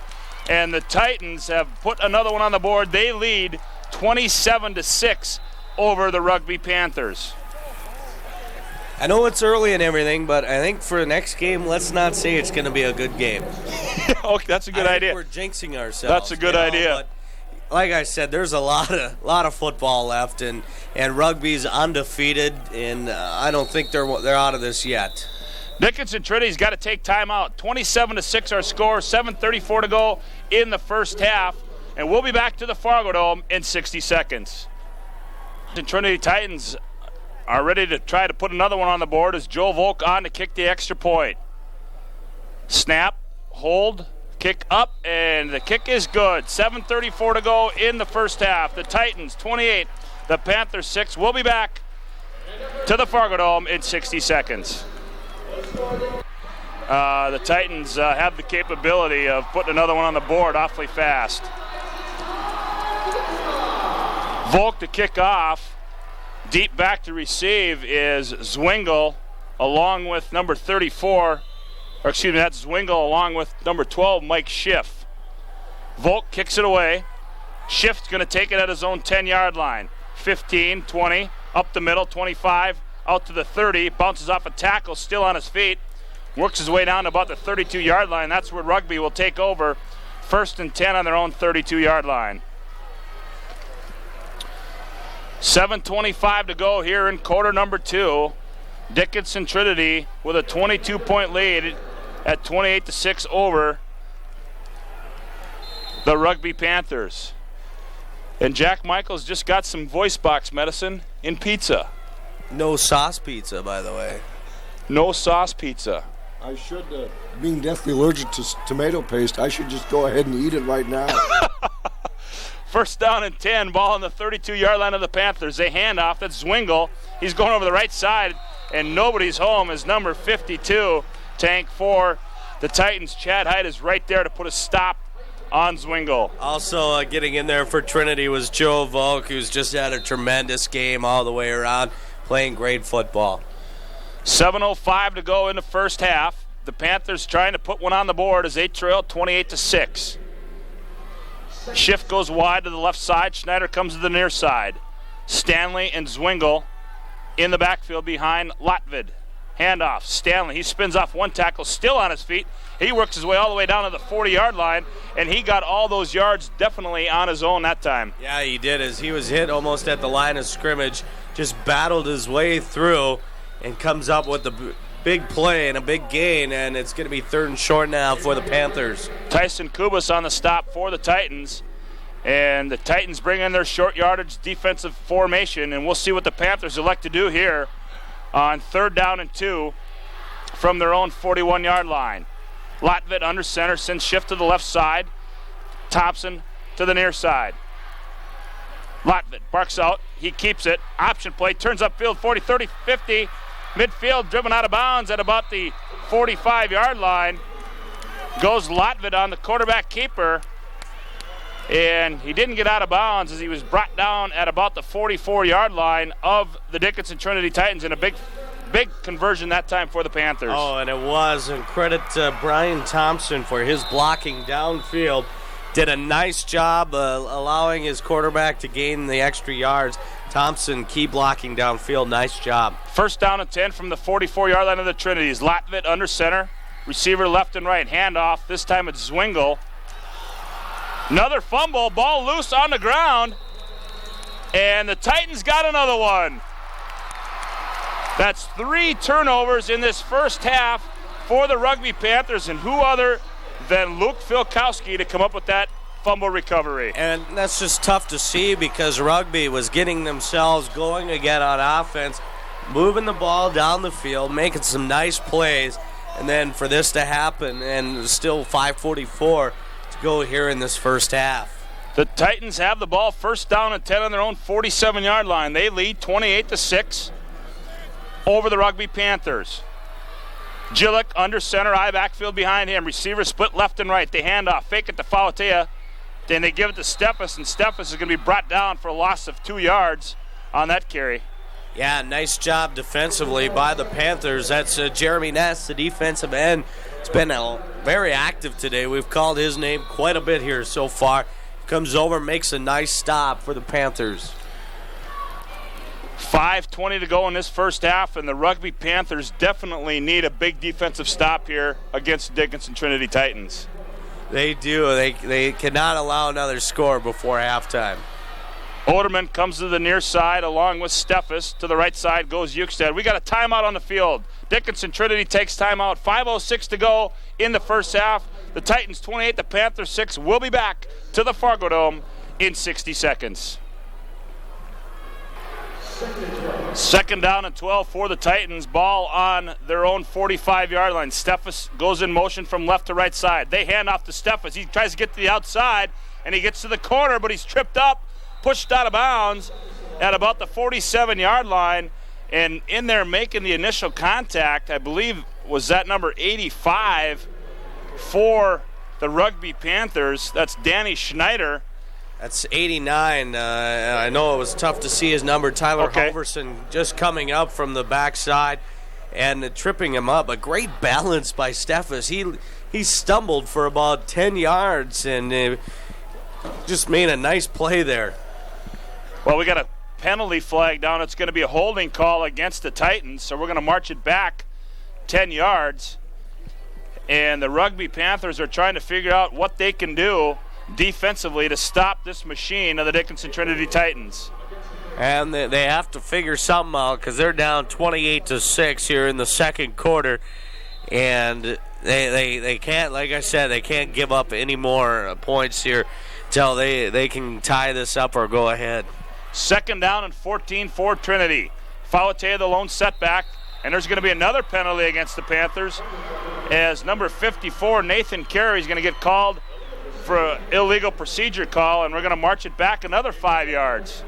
and the Titans have put another one on the board. They lead 27-6 over the Rugby Panthers. I know it's early and everything, but I think for the next game, let's not say it's going to be a good game. Okay, that's a good idea. We're jinxing ourselves. That's a good idea. But like I said, there's a lot of football left, and Rugby's undefeated, and I don't think they're out of this yet. Dickinson Trinity's got to take time out. 27-6 our score, 7:34 to go in the first half, and we'll be back to the Fargo Dome in 60 seconds. The Trinity Titans are ready to try to put another one on the board as Joe Volk on to kick the extra point. Snap, hold, kick up, and the kick is good. 7:34 to go in the first half. The Titans 28, the Panthers 6. We'll be back to the Fargo Dome in 60 seconds. The Titans have the capability of putting another one on the board awfully fast. Volk to kick off. Deep back to receive is Zwingle along with number 34. Or excuse me, that's Zwingle along with number 12, Mike Schiff. Volk kicks it away. Schiff's going to take it at his own 10-yard line. 15, 20, up the middle, 25, out to the 30, bounces off a tackle, still on his feet, works his way down to about the 32-yard line. That's where Rugby will take over. 1st and 10 on their own 32-yard line. 7:25 to go here in quarter number 2. Dickinson Trinity with a 22-point lead at 28-6 over the Rugby Panthers. And Jack Michaels just got some voice box medicine in pizza. No sauce pizza, by the way. No sauce pizza. I should, being deathly allergic to tomato paste, I should just go ahead and eat it right now. First down and 10, ball on the 32-yard line of the Panthers. They hand off. That's Zwingle. He's going over the right side, and nobody's home is number 52, Tank for the Titans. Chad Hyde is right there to put a stop on Zwingle. Also getting in there for Trinity was Joe Volk, who's just had a tremendous game all the way around, playing great football. 7:05 to go in the first half. The Panthers trying to put one on the board as they trail 28-6. Shift goes wide to the left side. Schneider comes to the near side. Stanley and Zwingle in the backfield behind Latvid. Handoff. Stanley, he spins off one tackle, still on his feet. He works his way all the way down to the 40-yard line, and he got all those yards definitely on his own that time. Yeah, he did, as he was hit almost at the line of scrimmage, just battled his way through and comes up with the big play and a big gain, and it's going to be 3rd and short now for the Panthers. Tyson Kubas on the stop for the Titans, and the Titans bring in their short yardage defensive formation, and we'll see what the Panthers elect to do here on 3rd down and 2 from their own 41-yard line. Latvid under center, sends shift to the left side. Thompson to the near side. Latvid barks out, he keeps it. Option play, turns upfield 40, 30, 50. Midfield driven out of bounds at about the 45-yard line. Goes Latvid on the quarterback keeper. And he didn't get out of bounds as he was brought down at about the 44-yard line of the Dickinson Trinity Titans in a big conversion that time for the Panthers. Oh, and it was. And credit to Brian Thompson for his blocking downfield. Did a nice job allowing his quarterback to gain the extra yards. Thompson, key blocking downfield. Nice job. First down and 10 from the 44-yard line of the Trinities. Latvid under center. Receiver left and right. Handoff. This time it's Zwingle. Another fumble. Ball loose on the ground. And the Titans got another one. That's 3 turnovers in this first half for the Rugby Panthers. And who other than Luke Filkowski to come up with that fumble recovery. And that's just tough to see because Rugby was getting themselves going again on offense, moving the ball down the field, making some nice plays, and then for this to happen, and still 5:44 to go here in this first half. The Titans have the ball first down and 10 on their own 47-yard line. They lead 28-6 over the Rugby Panthers. Gillick under center, eye backfield behind him. Receiver split left and right. They hand off, fake it to Fauatea. Then they give it to Steffes, and Steffes is going to be brought down for a loss of 2 yards on that carry. Yeah, nice job defensively by the Panthers. That's Jeremy Ness, the defensive end. It's been very active today. We've called his name quite a bit here so far. Comes over, makes a nice stop for the Panthers. 5:20 to go in this first half, and the Rugby Panthers definitely need a big defensive stop here against the Dickinson Trinity Titans. They do. They cannot allow another score before halftime. Oderman comes to the near side along with Steffes. To the right side goes Ukestad. We got a timeout on the field. Dickinson Trinity takes timeout. 5:06 to go in the first half. The Titans 28, the Panthers 6. We'll be back to the Fargo Dome in 60 seconds. Second down and 12 for the Titans. Ball on their own 45-yard line. Steffes goes in motion from left to right side. They hand off to Steffes. He tries to get to the outside, and he gets to the corner, but he's tripped up, pushed out of bounds at about the 47-yard line. And in there making the initial contact, I believe, was that number 85 for the Rugby Panthers. That's Danny Schneider. That's 89. I know it was tough to see his number. Tyler Halverson just coming up from the backside and tripping him up. A great balance by Steffes. He stumbled for about 10 yards and just made a nice play there. Well, we got a penalty flag down. It's going to be a holding call against the Titans, so we're going to march it back 10 yards. And the Rugby Panthers are trying to figure out what they can do defensively to stop this machine of the Dickinson Trinity Titans. And they have to figure something out because they're down 28-6 here in the second quarter. And they can't, like I said, they can't give up any more points here until they can tie this up or go ahead. Second down and 14 for Trinity. Fauatea the lone setback, and there's going to be another penalty against the Panthers. as number 54, Nathan Carey, is going to get called for an illegal procedure call, and we're going to march it back another 5 yards.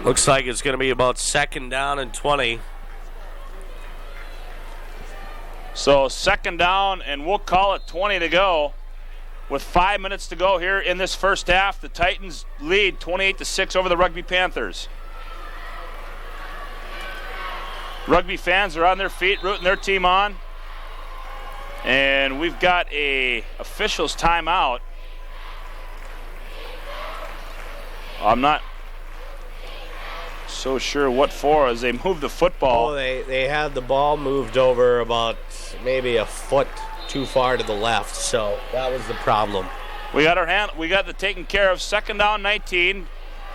Looks like it's going to be about 2nd down and 20. So 2nd down, and we'll call it 20 to go. With 5 minutes to go here in this first half, the Titans lead 28-6 over the Rugby Panthers. Rugby fans are on their feet, rooting their team on. And we've got a officials timeout. I'm not so sure what for as they move the football. Oh, they had the ball moved over about maybe a foot too far to the left, so that was the problem. We got the taken care of. 2nd down, 19.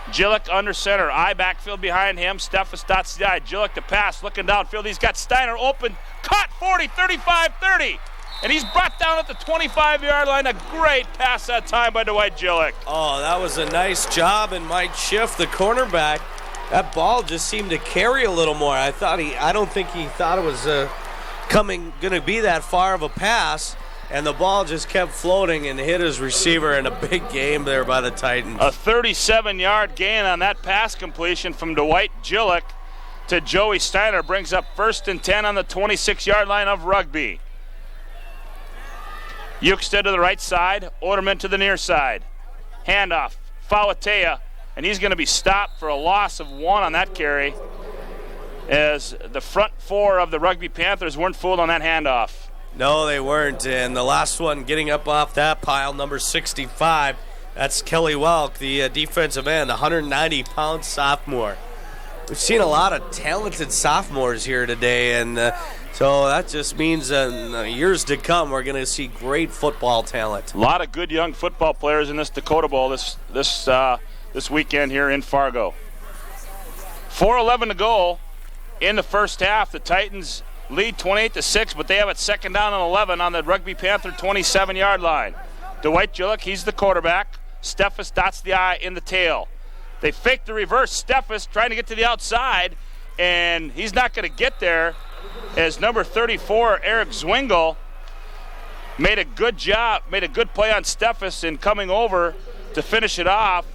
Gillick under center. I backfield behind him. Steffes dots the eye. Gillick to pass, looking downfield. He's got Steiner open. Caught 40, 35, 30. And he's brought down at the 25-yard line. A great pass that time by Dwight Gillick. Oh, that was a nice job, and Mike Schiff, the cornerback, that ball just seemed to carry a little more. I don't think he thought it was going to be that far of a pass, and the ball just kept floating and hit his receiver in a big game there by the Titans. A 37-yard gain on that pass completion from Dwight Gillick to Joey Steiner brings up 1st and 10 on the 26-yard line of Rugby. Ukstead to the right side, Oderman to the near side. Handoff, Fauatea, and he's going to be stopped for a loss of 1 on that carry, as the front 4 of the Rugby Panthers weren't fooled on that handoff. No, they weren't, and the last one getting up off that pile, number 65, that's Kelly Welk, the defensive end, 190-pound sophomore. We've seen a lot of talented sophomores here today, and so that just means in years to come we're going to see great football talent. A lot of good young football players in this Dakota Bowl this weekend here in Fargo. 4:11 to go in the first half. The Titans lead 28-6, but they have it 2nd down and 11 on the Rugby Panther 27-yard line. Dwight Gillick, he's the quarterback. Steffes dots the I in the tail. They fake the reverse. Steffes trying to get to the outside, and he's not going to get there, as number 34, Eric Zwingle, made a good play on Steffes, and coming over to finish it off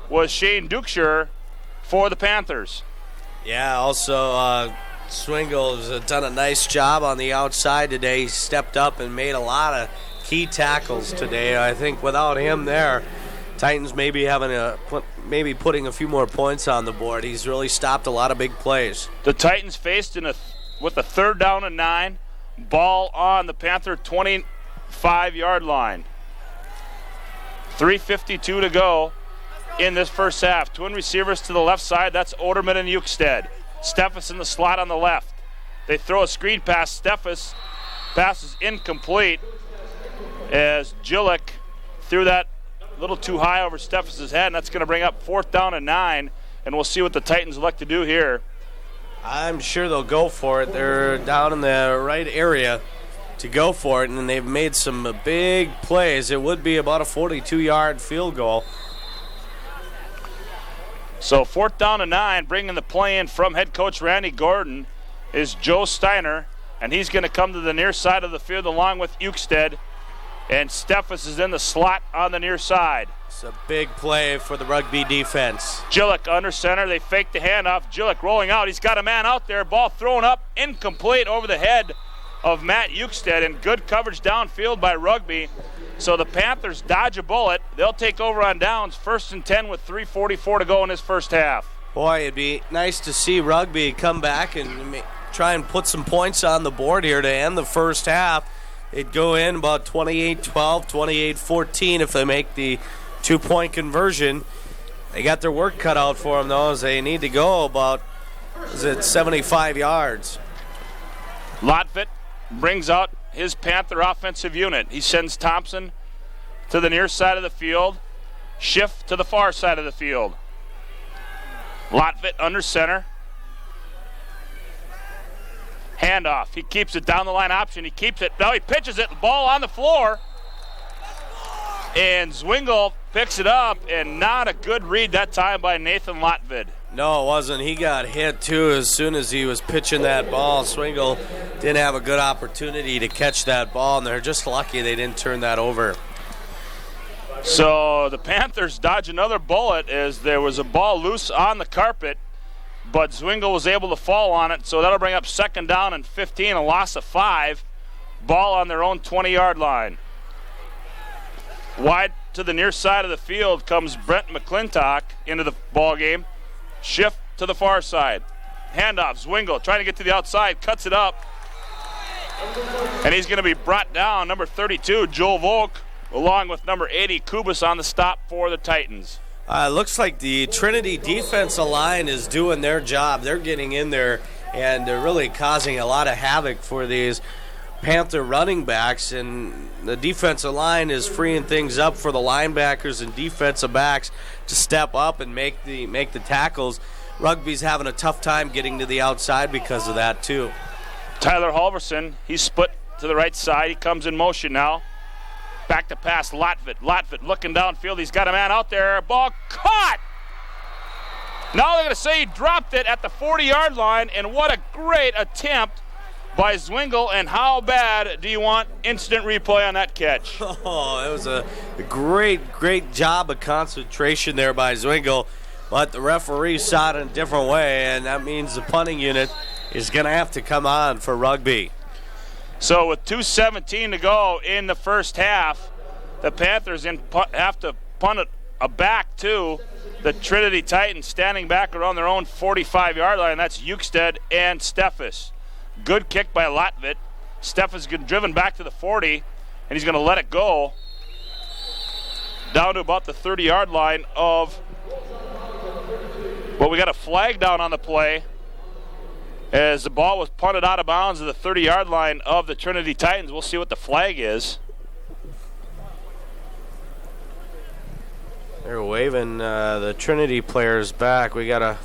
was Shane Dukeshire for the Panthers. Yeah, also Swingle has done a nice job on the outside today. He stepped up and made a lot of key tackles today. I think without him there, Titans may be putting a few more points on the board. He's really stopped a lot of big plays. The Titans faced with a 3rd down and 9, ball on the Panther 25-yard line. 3:52 to go in this first half. Twin receivers to the left side. That's Oderman and Ukstead. Steffes in the slot on the left. They throw a screen pass. Steffes passes incomplete as Gillick threw that a little too high over Steffes' head, and that's going to bring up 4th down and 9, and we'll see what the Titans elect to do here. I'm sure they'll go for it. They're down in the right area to go for it, and they've made some big plays. It would be about a 42-yard field goal. So 4th down and 9, bringing the play in from head coach Randy Gordon is Joe Steiner, and he's going to come to the near side of the field along with Ukstead, and Steffes is in the slot on the near side. It's a big play for the Rugby defense. Gillick under center. They fake the handoff. Gillick rolling out. He's got a man out there. Ball thrown up, incomplete over the head of Matt Ukstead, and good coverage downfield by Rugby. So the Panthers dodge a bullet. They'll take over on downs. 1st and 10 with 3:44 to go in this first half. Boy, it'd be nice to see Rugby come back and try and put some points on the board here to end the first half. It'd go in about 28-12, 28-14 if they make the 2-point conversion. They got their work cut out for them, though, as they need to go about 75 yards. Lotvit brings out his Panther offensive unit. He sends Thompson to the near side of the field, Schiff to the far side of the field. Lotvit under center. Handoff. He keeps it down the line option. He keeps it. Now he pitches it. Ball on the floor. And Zwingle picks it up, and not a good read that time by Nathan Lotvit. No, it wasn't. He got hit, too, as soon as he was pitching that ball. Swingle didn't have a good opportunity to catch that ball, and they're just lucky they didn't turn that over. So the Panthers dodge another bullet as there was a ball loose on the carpet, but Zwingle was able to fall on it, so that'll bring up 2nd down and 15, a loss of 5. Ball on their own 20-yard line. Wide to the near side of the field comes Brent McClintock into the ball game. Shift to the far side. Handoff, Zwingle trying to get to the outside, cuts it up. And he's going to be brought down, number 32, Joel Volk, along with number 80, Kubas on the stop for the Titans. Looks like the Trinity defensive line is doing their job. They're getting in there, and they're really causing a lot of havoc for these Panther running backs, and the defensive line is freeing things up for the linebackers and defensive backs to step up and make the tackles. Rugby's having a tough time getting to the outside because of that, too. Tyler Halverson, he's split to the right side. He comes in motion now. Back to pass, Lotvit. Lotvit looking downfield. He's got a man out there. Ball caught! Now they're going to say he dropped it at the 40-yard line, and what a great attempt by Zwingle, and how bad do you want instant replay on that catch? Oh, it was a great job of concentration there by Zwingle, but the referee saw it in a different way, and that means the punting unit is going to have to come on for Rugby. So with 2:17 to go in the first half, the Panthers have to punt it back to the Trinity Titans, standing back around their own 45-yard line. That's Euchsted and Steffes. Good kick by Lotvit. Steffes driven back to the 40, and he's going to let it go down to about the 30-yard line of. Well, we got a flag down on the play as the ball was punted out of bounds at the 30-yard line of the Trinity Titans. We'll see what the flag is. They're waving the Trinity players back. We got a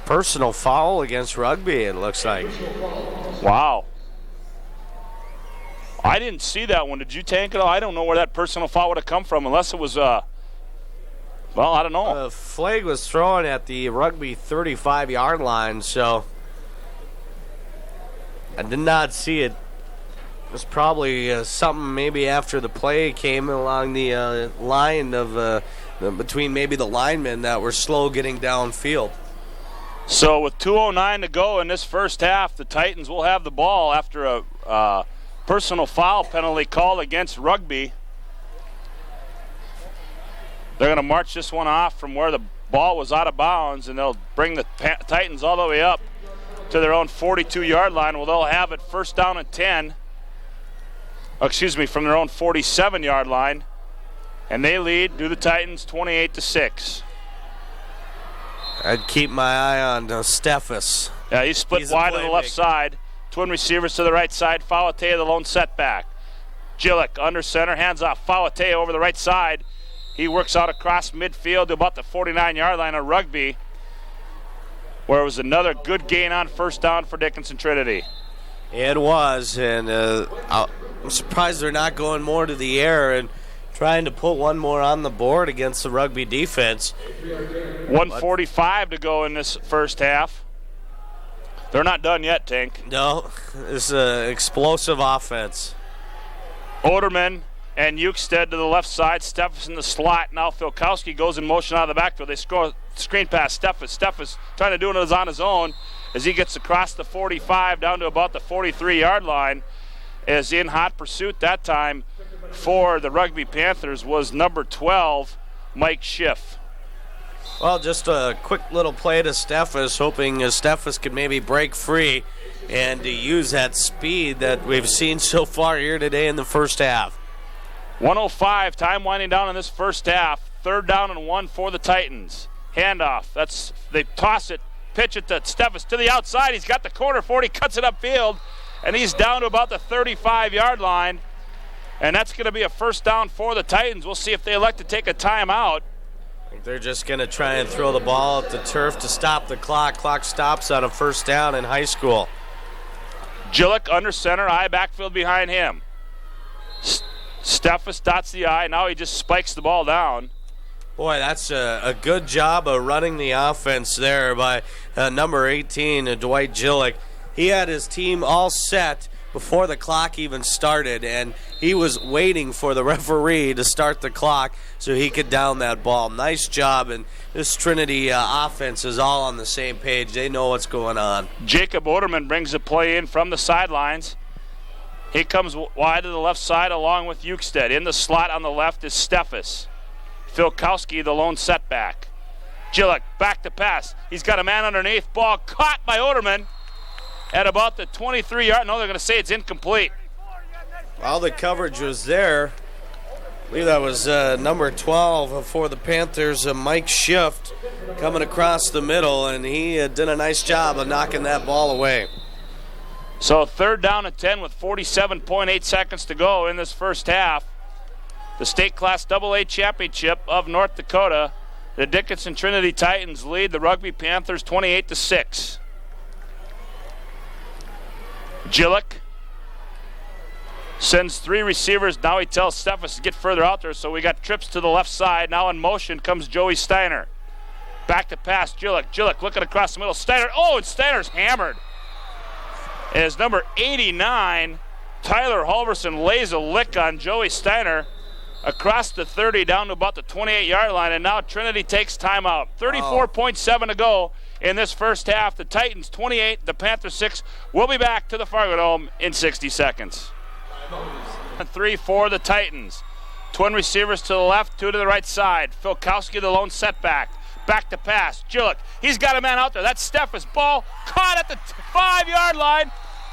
personal foul against Rugby, it looks like. Wow. I didn't see that one. Did you, Tank, at all? I don't know where that personal foul would have come from unless it was, well, I don't know. The flag was thrown at the Rugby 35-yard line, so I did not see it. It was probably something maybe after the play came along the line of between maybe the linemen that were slow getting downfield. So with 2:09 to go in this first half, the Titans will have the ball after a personal foul penalty called against Rugby. They're going to march this one off from where the ball was out of bounds, and they'll bring the Titans all the way up to their own 42-yard line. Well, they'll have it 1st down and 10. From their own 47-yard line. And they lead to the Titans 28-6. I'd keep my eye on Steffes. Yeah, he's split wide on the left side. Twin receivers to the right side. Fawate, the lone setback. Gillick under center, hands off. Fawate over the right side. He works out across midfield to about the 49-yard line of Rugby, where it was another good gain on 1st down for Dickinson Trinity. It was, and I'm surprised they're not going more to the air and trying to put one more on the board against the Rugby defense. 1:45 to go in this first half. They're not done yet, Tank. No, this is an explosive offense. Oderman and Euchsted to the left side. Steffes in the slot. Now Filkowski goes in motion out of the backfield. They score screen pass. Steffes trying to do it on his own as he gets across the 45 down to about the 43-yard line. As in hot pursuit that time for the Rugby Panthers was number 12, Mike Schiff. Well, just a quick little play to Steffes, hoping Steffes could maybe break free and to use that speed that we've seen so far here today in the first half. 1:05, time winding down in this first half. 3rd down and 1 for the Titans. Handoff. They toss it, pitch it to Steffes to the outside. He's got the corner 40, cuts it upfield, and he's down to about the 35-yard line. And that's going to be a 1st down for the Titans. We'll see if they elect to take a timeout. I think they're just going to try and throw the ball at the turf to stop the clock. Clock stops on a 1st down in high school. Gillick under center, eye backfield behind him. Steffes dots the eye. Now he just spikes the ball down. Boy, that's a good job of running the offense there by number 18, Dwight Gillick. He had his team all set before the clock even started, and he was waiting for the referee to start the clock so he could down that ball. Nice job, and this Trinity offense is all on the same page. They know what's going on. Jacob Oderman brings the play in from the sidelines. He comes wide to the left side along with Ukestead. In the slot on the left is Steffes. Filkowski, the lone setback. Gillick, back to pass. He's got a man underneath. Ball caught by Oderman at about the 23-yard. No, they're going to say it's incomplete. Well, the coverage was there. I believe that was number 12 for the Panthers, Mike Schiff, coming across the middle, and he did a nice job of knocking that ball away. So 3rd down and 10 with 47.8 seconds to go in this first half. The State Class AA Championship of North Dakota. The Dickinson Trinity Titans lead the Rugby Panthers 28-6. Gillick sends 3 receivers. Now he tells Steffes to get further out there, so we got trips to the left side. Now in motion comes Joey Steiner. Back to pass, Gillick. Gillick looking across the middle. Steiner, and Steiner's hammered. As number 89, Tyler Halverson lays a lick on Joey Steiner across the 30 down to about the 28-yard line, and now Trinity takes timeout. 34.7 to go in this first half. The Titans 28, the Panthers 6. We'll be back to the Fargo Dome in 60 seconds. 3 for the Titans. Twin receivers to the left, 2 to the right side. Filkowski, the lone setback. Back to pass. Gillick, he's got a man out there. That's Steffes. Ball caught at the 5-yard line.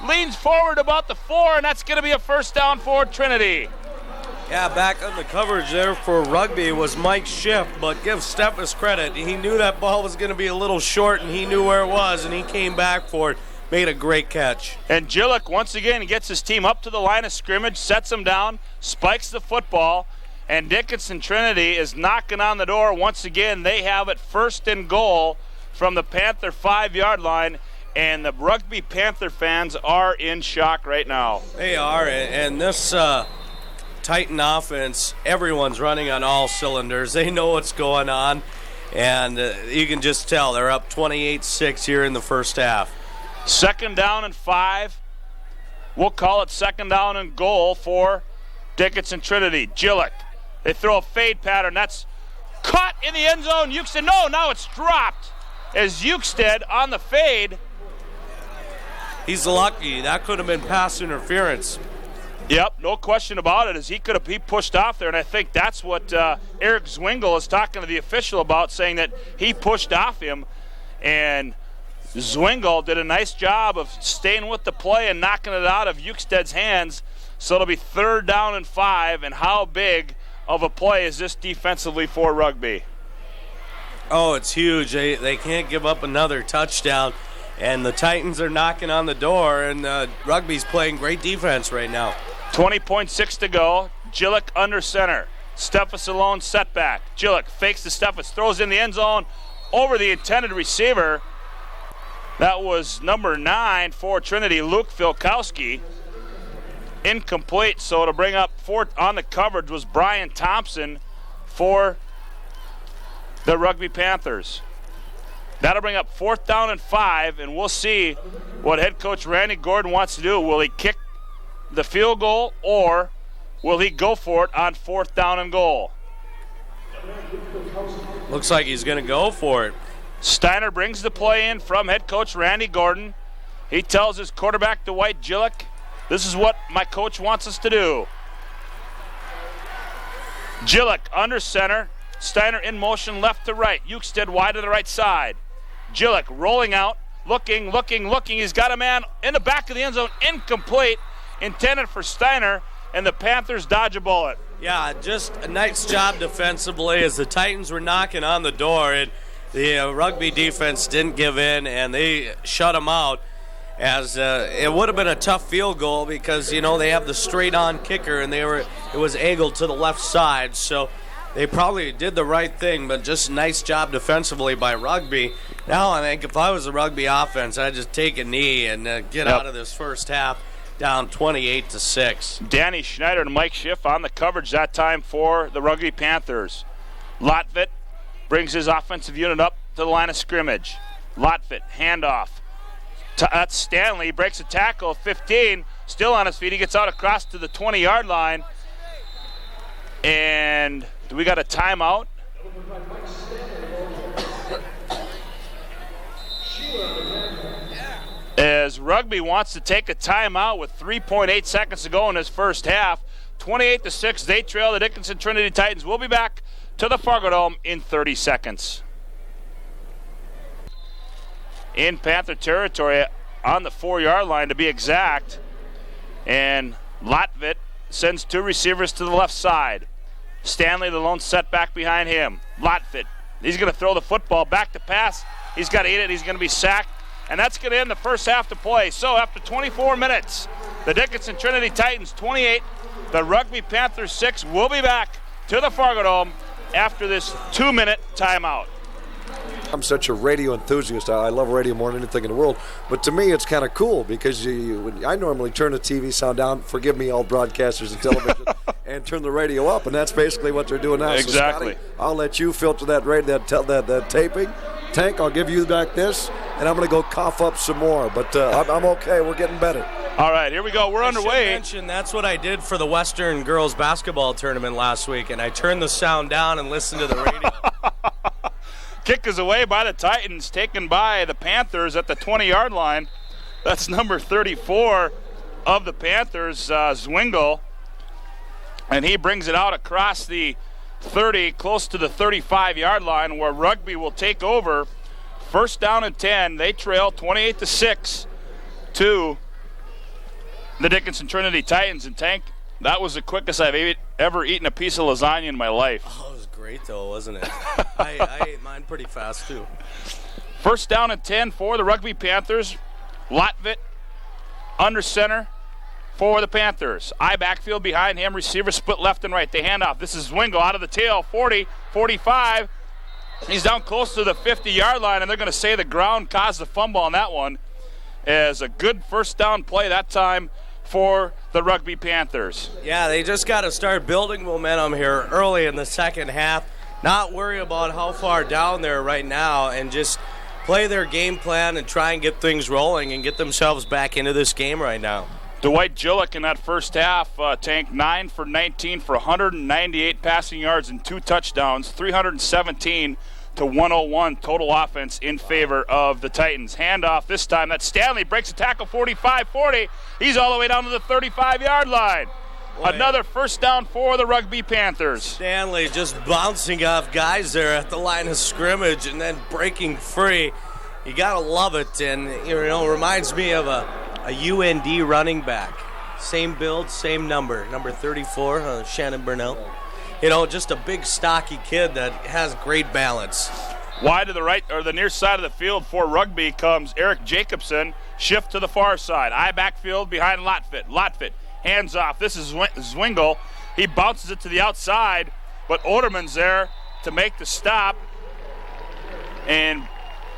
Leans forward about the 4, and that's going to be a first down for Trinity. Yeah, back on the coverage there for Rugby was Mike Schiff, but give Steffes credit. He knew that ball was going to be a little short, and he knew where it was, and he came back for it. Made a great catch. And Gillick, once again, gets his team up to the line of scrimmage, sets them down, spikes the football, and Dickinson Trinity is knocking on the door. Once again, they have it 1st and goal from the Panther 5-yard line, and the Rugby Panther fans are in shock right now. They are, and this Titan offense, everyone's running on all cylinders. They know what's going on, and you can just tell they're up 28-6 here in the first half. 2nd down and 5. We'll call it 2nd down and goal for Dickinson Trinity. Gillick, they throw a fade pattern. That's caught in the end zone. Ukestead, now it's dropped. As Ukestead on the fade. He's lucky. That could have been pass interference. Yep, no question about it, as he pushed off there, and I think that's what Eric Zwingle is talking to the official about, saying that he pushed off him, and Zwingle did a nice job of staying with the play and knocking it out of Ukestead's hands. So it'll be 3rd down and 5, and how big of a play is this defensively for Rugby? Oh, it's huge. They can't give up another touchdown, and the Titans are knocking on the door, and Rugby's playing great defense right now. 20.6 to go. Gillick under center. Steffes alone setback. Gillick fakes to Steffes, throws in the end zone over the intended receiver. That was number 9 for Trinity, Luke Filkowski. Incomplete, so to bring up 4th on the coverage was Brian Thompson for the Rugby Panthers. That'll bring up 4th down and 5, and we'll see what head coach Randy Gordon wants to do. Will he kick the field goal, or will he go for it on 4th down and goal? Looks like he's going to go for it. Steiner brings the play in from head coach Randy Gordon. He tells his quarterback, Dwight Gillick, this is what my coach wants us to do. Gillick under center. Steiner in motion left to right. Ukestead wide to the right side. Gillick rolling out, looking. He's got a man in the back of the end zone, incomplete, intended for Steiner, and the Panthers dodge a bullet. Yeah, just a nice job defensively as the Titans were knocking on the door, and the Rugby defense didn't give in, and they shut them out. As it would have been a tough field goal because, they have the straight-on kicker, and it was angled to the left side, so they probably did the right thing, but just a nice job defensively by Rugby. Now I think if I was a Rugby offense, I'd just take a knee and get out of this first half down 28-6. Danny Schneider and Mike Schiff on the coverage that time for the Rugby Panthers. Lotvit brings his offensive unit up to the line of scrimmage. Lotvit, handoff. That's Stanley, breaks a tackle, 15, still on his feet. He gets out across to the 20-yard line. And do we got a timeout? As Rugby wants to take a timeout with 3.8 seconds to go in his first half. 28-6, they trail the Dickinson Trinity Titans. We'll be back to the Fargo Dome in 30 seconds. In Panther territory on the 4-yard line to be exact. And Lotvit sends 2 receivers to the left side. Stanley, the lone setback behind him. Lotvit, he's going to throw the football back to pass. He's got to eat it. He's going to be sacked. And that's going to end the first half to play. So after 24 minutes, the Dickinson Trinity Titans 28, the Rugby Panthers 6. We'll be back to the Fargo Dome after this 2-minute timeout. I'm such a radio enthusiast. I love radio more than anything in the world. But to me, it's kind of cool because I normally turn the TV sound down, forgive me, all broadcasters and television, and turn the radio up, and that's basically what they're doing now. Exactly. So, Scotty, I'll let you filter that that taping. Tank, I'll give you back this, and I'm going to go cough up some more. But I'm okay. We're getting better. All right, here we go. We're underway. I should mention, that's what I did for the Western Girls Basketball Tournament last week, and I turned the sound down and listened to the radio. Kick is away by the Titans, taken by the Panthers at the 20-yard line. That's number 34 of the Panthers, Zwingle. And he brings it out across the 30, close to the 35-yard line, where Rugby will take over. First down and 10. They trail 28-6 to the Dickinson Trinity Titans. And Tank, that was the quickest I've ever eaten a piece of lasagna in my life. Oh, it was great, though, wasn't it? I ate mine pretty fast, too. First down and 10 for the Rugby Panthers. Lotvit under center for the Panthers. I backfield behind him. Receiver split left and right. They hand off. This is Zwingle out of the tail. 40, 45. He's down close to the 50-yard line, and they're going to say the ground caused the fumble on that one. As a good first down play that time for the Rugby Panthers. Yeah, they just got to start building momentum here early in the second half. Not worry about how far down they're right now and just play their game plan and try and get things rolling and get themselves back into this game right now. Dwight Jillick in that first half, Tank 9 for 19 for 198 passing yards and 2 touchdowns, 317 to 101 total offense in favor of the Titans. Handoff this time. That's Stanley, breaks a tackle, 45-40. He's all the way down to the 35-yard line. Boy. Another first down for the Rugby Panthers. Stanley just bouncing off guys there at the line of scrimmage and then breaking free. You got to love it, and reminds me of a UND running back. Same build, same number 34, Shannon Burnell. Just a big, stocky kid that has great balance. Wide to the right, or the near side of the field for Rugby comes Eric Jacobson. Shift to the far side. I backfield behind Lotvit. Lotvit, hands off. This is Zwingle. He bounces it to the outside, but Oderman's there to make the stop. And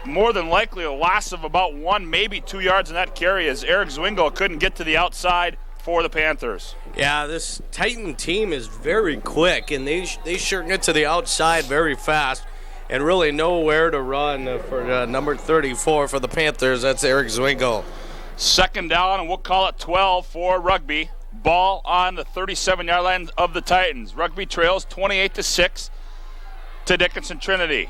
more than likely a loss of about 1, maybe 2 yards in that carry as Eric Zwingle couldn't get to the outside for the Panthers. Yeah, this Titan team is very quick, and they sure get to the outside very fast and really know where to run for number 34 for the Panthers. That's Eric Zwingle. Second down, and we'll call it 12 for Rugby. Ball on the 37-yard line of the Titans. Rugby trails 28-6 to Dickinson Trinity.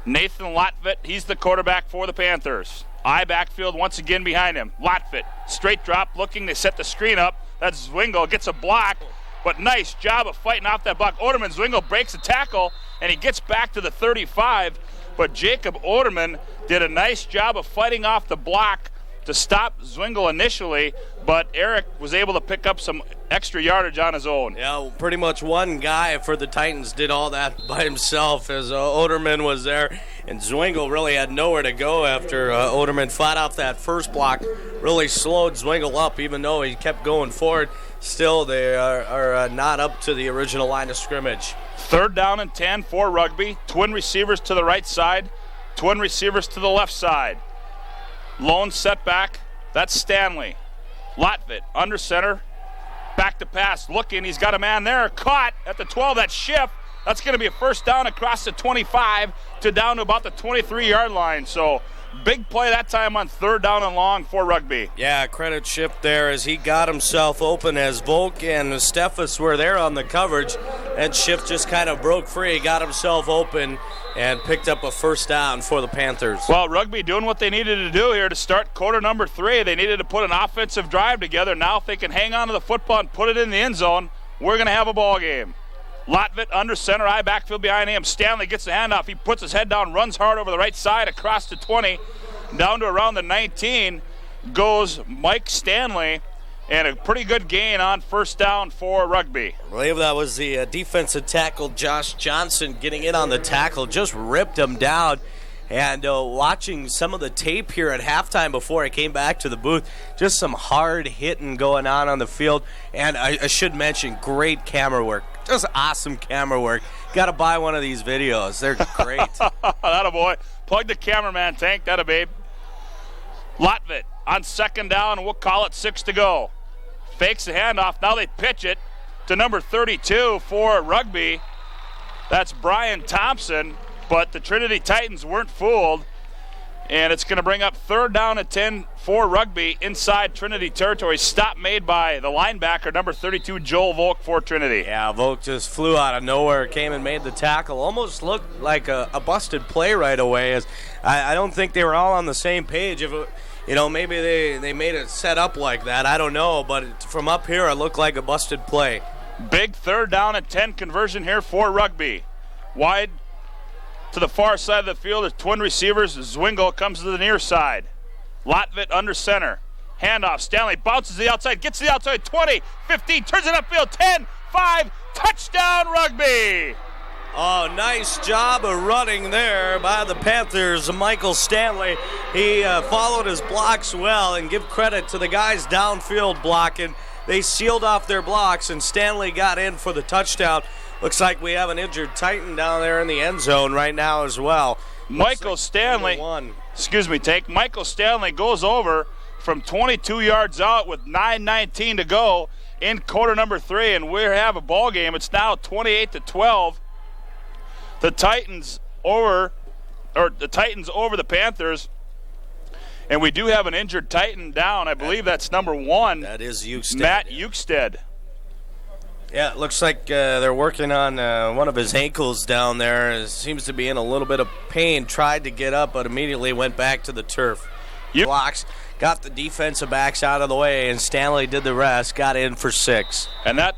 Nathan Lotvit, he's the quarterback for the Panthers. I backfield once again behind him. Lotvit, straight drop, looking to set the screen up. That's Zwingle, gets a block, but nice job of fighting off that block. Oderman, Zwingle breaks a tackle, and he gets back to the 35, but Jacob Oderman did a nice job of fighting off the block to stop Zwingle initially, but Eric was able to pick up some extra yardage on his own. Yeah, pretty much one guy for the Titans did all that by himself as Oderman was there, and Zwingle really had nowhere to go after Oderman fought off that first block, really slowed Zwingle up even though he kept going forward. Still, they are not up to the original line of scrimmage. Third down and 10 for Rugby. Twin receivers to the right side, twin receivers to the left side. Lone setback, that's Stanley. Lotvit, under center, back to pass, looking, he's got a man there, caught at the 12, that shift, That's going to be a first down across the 25 to down to about the 23-yard line. So big play that time on third down and long for Rugby. Yeah, credit Schiff there as he got himself open as Volk and Steffes were there on the coverage. And Schiff just kind of broke free, got himself open, and picked up a first down for the Panthers. Well, Rugby doing what they needed to do here to start quarter number 3. They needed to put an offensive drive together. Now if they can hang on to the football and put it in the end zone, we're going to have a ball game. Lotvit under center, eye backfield behind him. Stanley gets the handoff. He puts his head down, runs hard over the right side across the 20. Down to around the 19 goes Mike Stanley, and a pretty good gain on first down for Rugby. I believe that was the defensive tackle, Josh Johnson, getting in on the tackle, just ripped him down. And watching some of the tape here at halftime before I came back to the booth, just some hard hitting going on the field. And I should mention, great camera work. Just awesome camera work. Got to buy one of these videos. They're great. Atta boy. Plug the cameraman, Tank. That a babe. Lotvit on second down, we'll call it 6 to go. Fakes the handoff. Now they pitch it to number 32 for Rugby. That's Brian Thompson. But the Trinity Titans weren't fooled, and it's going to bring up third down and 10 for Rugby inside Trinity territory. Stop made by the linebacker, number 32, Joel Volk for Trinity. Yeah, Volk just flew out of nowhere, came and made the tackle. Almost looked like a busted play right away. As I don't think they were all on the same page. If it, maybe they made it set up like that. I don't know, but from up here it looked like a busted play. Big third down and 10 conversion here for Rugby. Wide to the far side of the field as twin receivers. Zwingle comes to the near side. Lotvit under center. Handoff. Stanley bounces to the outside, gets to the outside 20, 15, turns it upfield 10, 5, touchdown Rugby! Oh, nice job of running there by the Panthers. Michael Stanley, he followed his blocks well, and give credit to the guys downfield blocking. They sealed off their blocks, and Stanley got in for the touchdown. Looks like we have an injured Titan down there in the end zone right now as well. Michael Stanley goes over from 22 yards out with 9:19 to go in quarter number 3, and we have a ball game. It's now 28-12. The Titans over the Panthers, and we do have an injured Titan down. I believe that's number 1. That is Ukestead. Matt Ukestead. Yeah, it looks like they're working on one of his ankles down there. It seems to be in a little bit of pain. Tried to get up, but immediately went back to the turf. Blocks, got the defensive backs out of the way, and Stanley did the rest, got in for 6. And that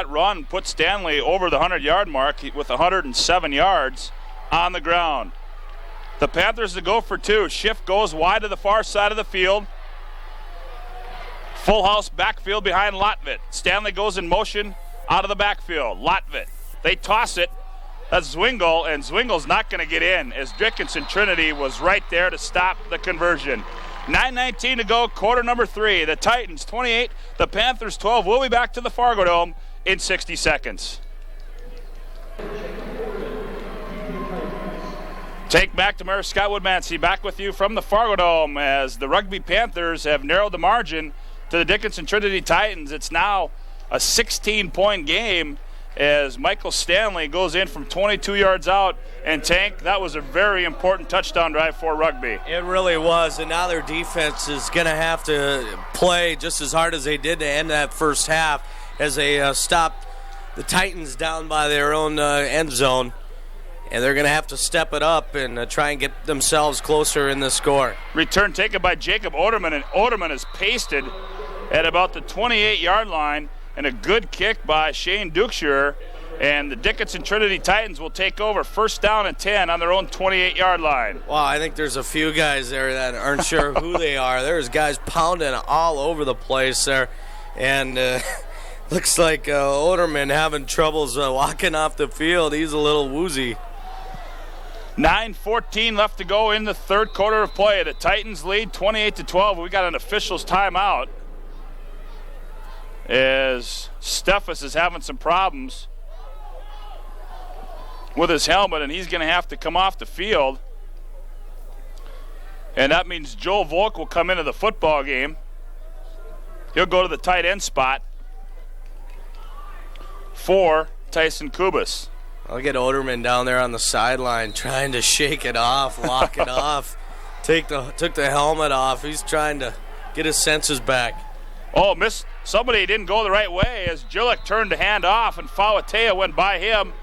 run put Stanley over the 100-yard mark with 107 yards on the ground. The Panthers to go for 2. Schiff goes wide to the far side of the field. Full house backfield behind Lotvit. Stanley goes in motion out of the backfield. Lotvit. They toss it. That's Zwingle, and Zwingle's not going to get in as Dickinson Trinity was right there to stop the conversion. 9:19 to go, quarter number 3. The Titans 28, the Panthers 12. We'll be back to the Fargo Dome in 60 seconds. Take back to Mayor Scott Woodmansey, back with you from the Fargo Dome as the Rugby Panthers have narrowed the margin to the Dickinson Trinity Titans. It's now a 16-point game as Michael Stanley goes in from 22 yards out. And Tank, that was a very important touchdown drive for Rugby. It really was, and now their defense is going to have to play just as hard as they did to end that first half as they stopped the Titans down by their own end zone. And they're going to have to step it up and try and get themselves closer in the score. Return taken by Jacob Oderman, and Oderman is pasted at about the 28-yard line, and a good kick by Shane Dukeshire. And the Dickinson Trinity Titans will take over first down and 10 on their own 28-yard line. Wow, I think there's a few guys there that aren't sure who they are. There's guys pounding all over the place there. And looks like Oderman having troubles walking off the field. He's a little woozy. 9:14 left to go in the third quarter of play. The Titans lead 28-12. We got an official's timeout as Steffes is having some problems with his helmet, and he's going to have to come off the field. And that means Joel Volk will come into the football game. He'll go to the tight end spot for Tyson Kubas. I'll get Oderman down there on the sideline trying to shake it off, walk it off, took the helmet off. He's trying to get his senses back. Oh, somebody didn't go the right way as Gillick turned to hand off, and Fauatea went by him,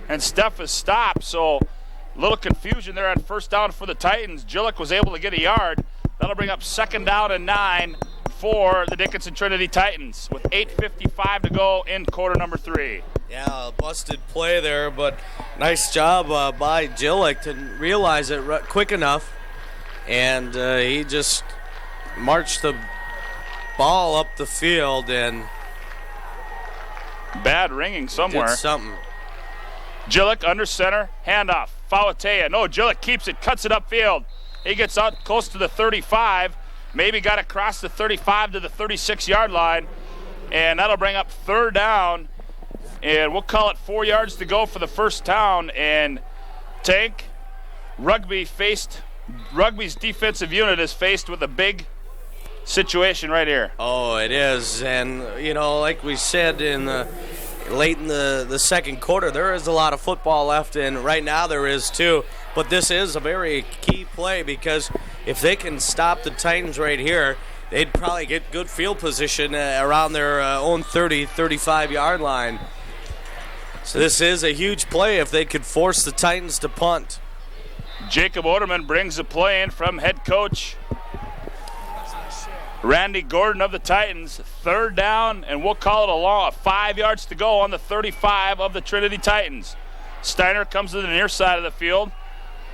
and Steph is stopped. So a little confusion there at first down for the Titans. Gillick was able to get a yard. That'll bring up 2nd down and 9 for the Dickinson Trinity Titans with 8:55 to go in quarter number 3. Yeah, a busted play there, but nice job by Gillick to realize it quick enough, and he just marched the ball up the field and bad ringing somewhere. Did something. Gillick under center, handoff. Fauatea. No, Gillick keeps it, cuts it upfield. He gets out close to the 35, maybe got across the 35 to the 36-yard line, and that'll bring up 3rd down, and we'll call it 4 yards to go for the first down. And Tank, Rugby's defensive unit is faced with a big situation right here. Oh, it is, and like we said late in the second quarter, there is a lot of football left, and right now there is too. But this is a very key play, because if they can stop the Titans right here, they'd probably get good field position around their own 30, 35-yard line. So this is a huge play if they could force the Titans to punt. Jacob Oderman brings the play in from head coach Randy Gordon of the Titans. 3rd down, and we'll call it a long 5 yards to go on the 35 of the Trinity Titans. Steiner comes to the near side of the field.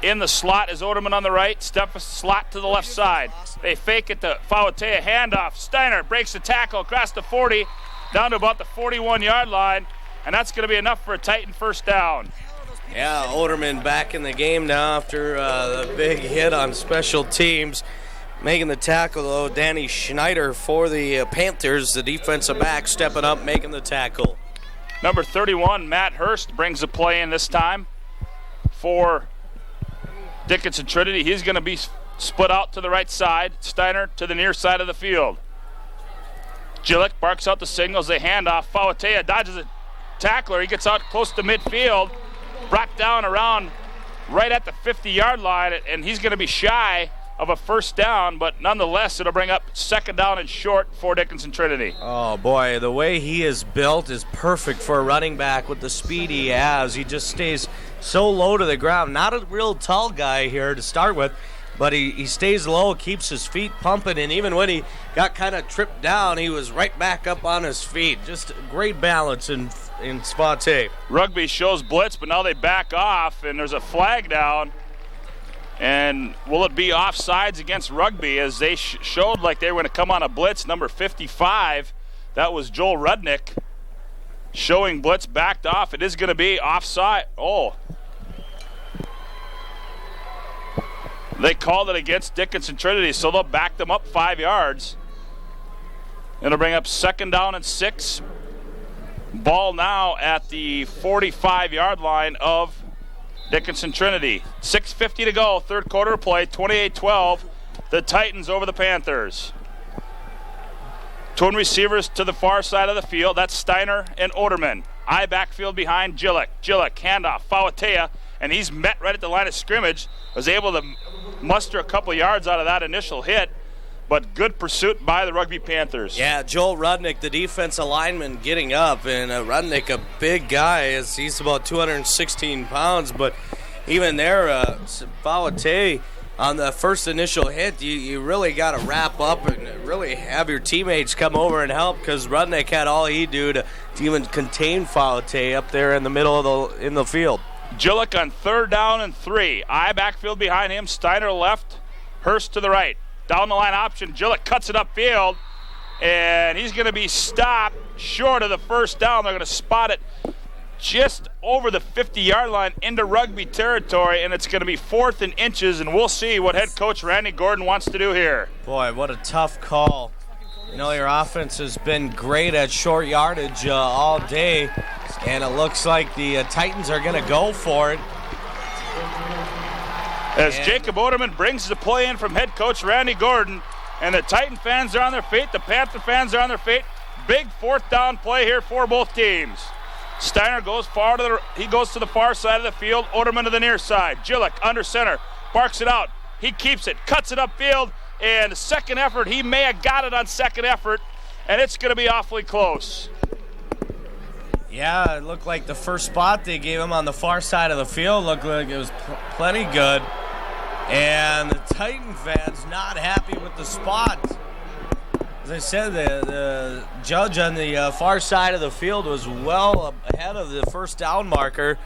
In the slot is Oderman on the right. Steph slot to the left side. They fake it to Fauatea. Handoff. Steiner breaks the tackle across the 40, down to about the 41-yard line, and that's going to be enough for a Titan first down. Yeah, Oderman back in the game now after the big hit on special teams. Making the tackle, though, Danny Schneider for the Panthers, the defensive back, stepping up, making the tackle. Number 31, Matt Hurst, brings a play in this time for Dickinson Trinity. He's going to be split out to the right side. Steiner to the near side of the field. Gillick barks out the signals. They hand off. Fauatea dodges a tackler. He gets out close to midfield. Brought down around right at the 50-yard line, and he's going to be shy of a first down, but nonetheless, it'll bring up 2nd down and short for Dickinson Trinity. Oh, boy, the way he is built is perfect for a running back with the speed he has. He just stays so low to the ground. Not a real tall guy here to start with, but he stays low, keeps his feet pumping, and even when he got kind of tripped down, he was right back up on his feet. Just great balance in Spate. Rugby shows blitz, but now they back off, and there's a flag down. And will it be offsides against Rugby, as they showed like they were going to come on a blitz? Number 55, that was Joel Rudnick, showing blitz, backed off. It is going to be offside. Oh. They called it against Dickinson Trinity, so they'll back them up 5 yards. It'll bring up 2nd down and 6. Ball now at the 45-yard line of Dickinson Trinity. 6:50 to go, 3rd quarter play, 28-12. The Titans over the Panthers. Twin receivers to the far side of the field. That's Steiner and Oderman. I backfield behind Gillick. Gillick, handoff, Fauatea, and he's met right at the line of scrimmage. Was able to muster a couple yards out of that initial hit, but good pursuit by the Rugby Panthers. Yeah, Joel Rudnick, the defensive lineman, getting up, and Rudnick, a big guy, he's about 216 pounds, but even there, Fauatea, on the first initial hit, you really got to wrap up and really have your teammates come over and help, because Rudnick had all he do to even contain Fauatea up there in the middle of the field. Gillick on 3rd down and 3. I backfield behind him. Steiner left. Hurst to the right. Down the line option. Gillick cuts it upfield, and he's going to be stopped short of the first down. They're going to spot it just over the 50-yard line into Rugby territory, and it's going to be 4th and inches, and we'll see what head coach Randy Gordon wants to do here. Boy, what a tough call. You know, your offense has been great at short yardage all day, and it looks like the Titans are going to go for it. As Jacob Oderman brings the play in from head coach Randy Gordon, and the Titan fans are on their feet, the Panther fans are on their feet. Big 4th down play here for both teams. Steiner goes he goes to the far side of the field. Oderman to the near side. Gillick under center, barks it out. He keeps it, cuts it upfield, and the second effort, he may have got it on second effort, and it's going to be awfully close. Yeah, it looked like the first spot they gave him on the far side of the field looked like it was plenty good. And the Titan fans not happy with the spot. As I said, the judge on the far side of the field was well ahead of the first down marker.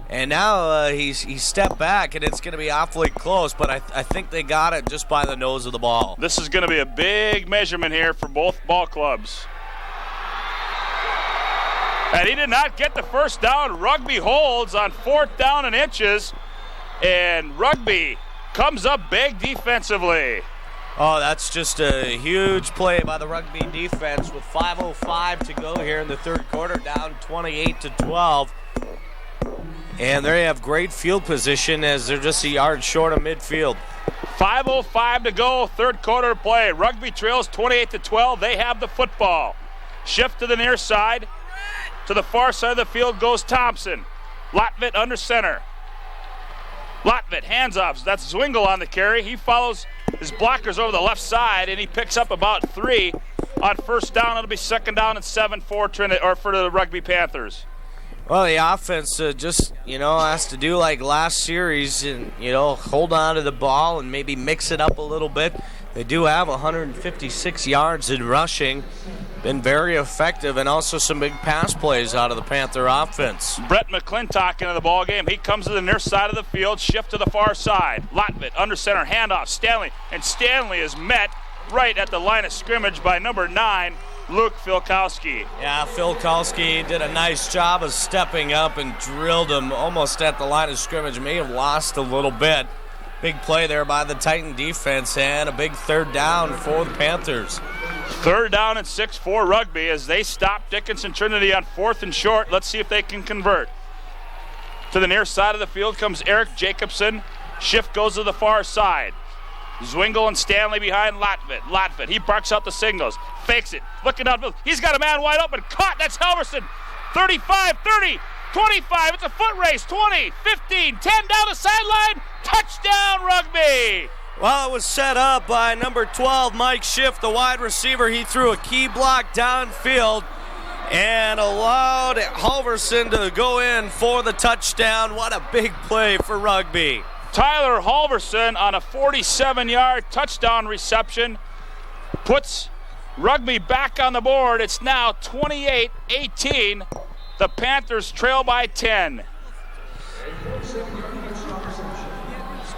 And now he's stepped back, and it's going to be awfully close. But I think they got it just by the nose of the ball. This is going to be a big measurement here for both ball clubs. And he did not get the first down. Rugby holds on 4th down and inches. And Rugby comes up big defensively. Oh, that's just a huge play by the Rugby defense with 5:05 to go here in the third quarter, down 28-12. And they have great field position as they're just a yard short of midfield. 5:05 to go, third quarter play. Rugby trails 28-12. They have the football. Shift to the near side. To the far side of the field goes Thompson. Lotvit under center. Lotvit hands off. That's Zwingle on the carry. He follows his blockers over the left side, and he picks up about 3 on first down. It'll be second down and 7 for the Rugby Panthers. Well, the offense just, has to do like last series and, hold on to the ball and maybe mix it up a little bit. They do have 156 yards in rushing. Been very effective, and also some big pass plays out of the Panther offense. Brett McClintock into the ball game. He comes to the near side of the field, shift to the far side. Lotvit under center, handoff, Stanley, and Stanley is met right at the line of scrimmage by number 9, Luke Filkowski. Yeah, Filkowski did a nice job of stepping up and drilled him almost at the line of scrimmage. May have lost a little bit. Big play there by the Titan defense, and a big third down for the Panthers. Third down and 6 for Rugby as they stop Dickinson Trinity on 4th and short. Let's see if they can convert. To the near side of the field comes Eric Jacobson. Shift goes to the far side. Zwingle and Stanley behind Lotvit. He barks out the signals. Fakes it. Looking outfield. He's got a man wide open. Caught. That's Halverson. 35, 30, 25. It's a foot race. 20, 15, 10 down the sideline. Touchdown, Rugby. Well, it was set up by number 12, Mike Schiff, the wide receiver. He threw a key block downfield and allowed Halverson to go in for the touchdown. What a big play for Rugby. Tyler Halverson on a 47-yard touchdown reception puts Rugby back on the board. It's now 28-18. The Panthers trail by 10.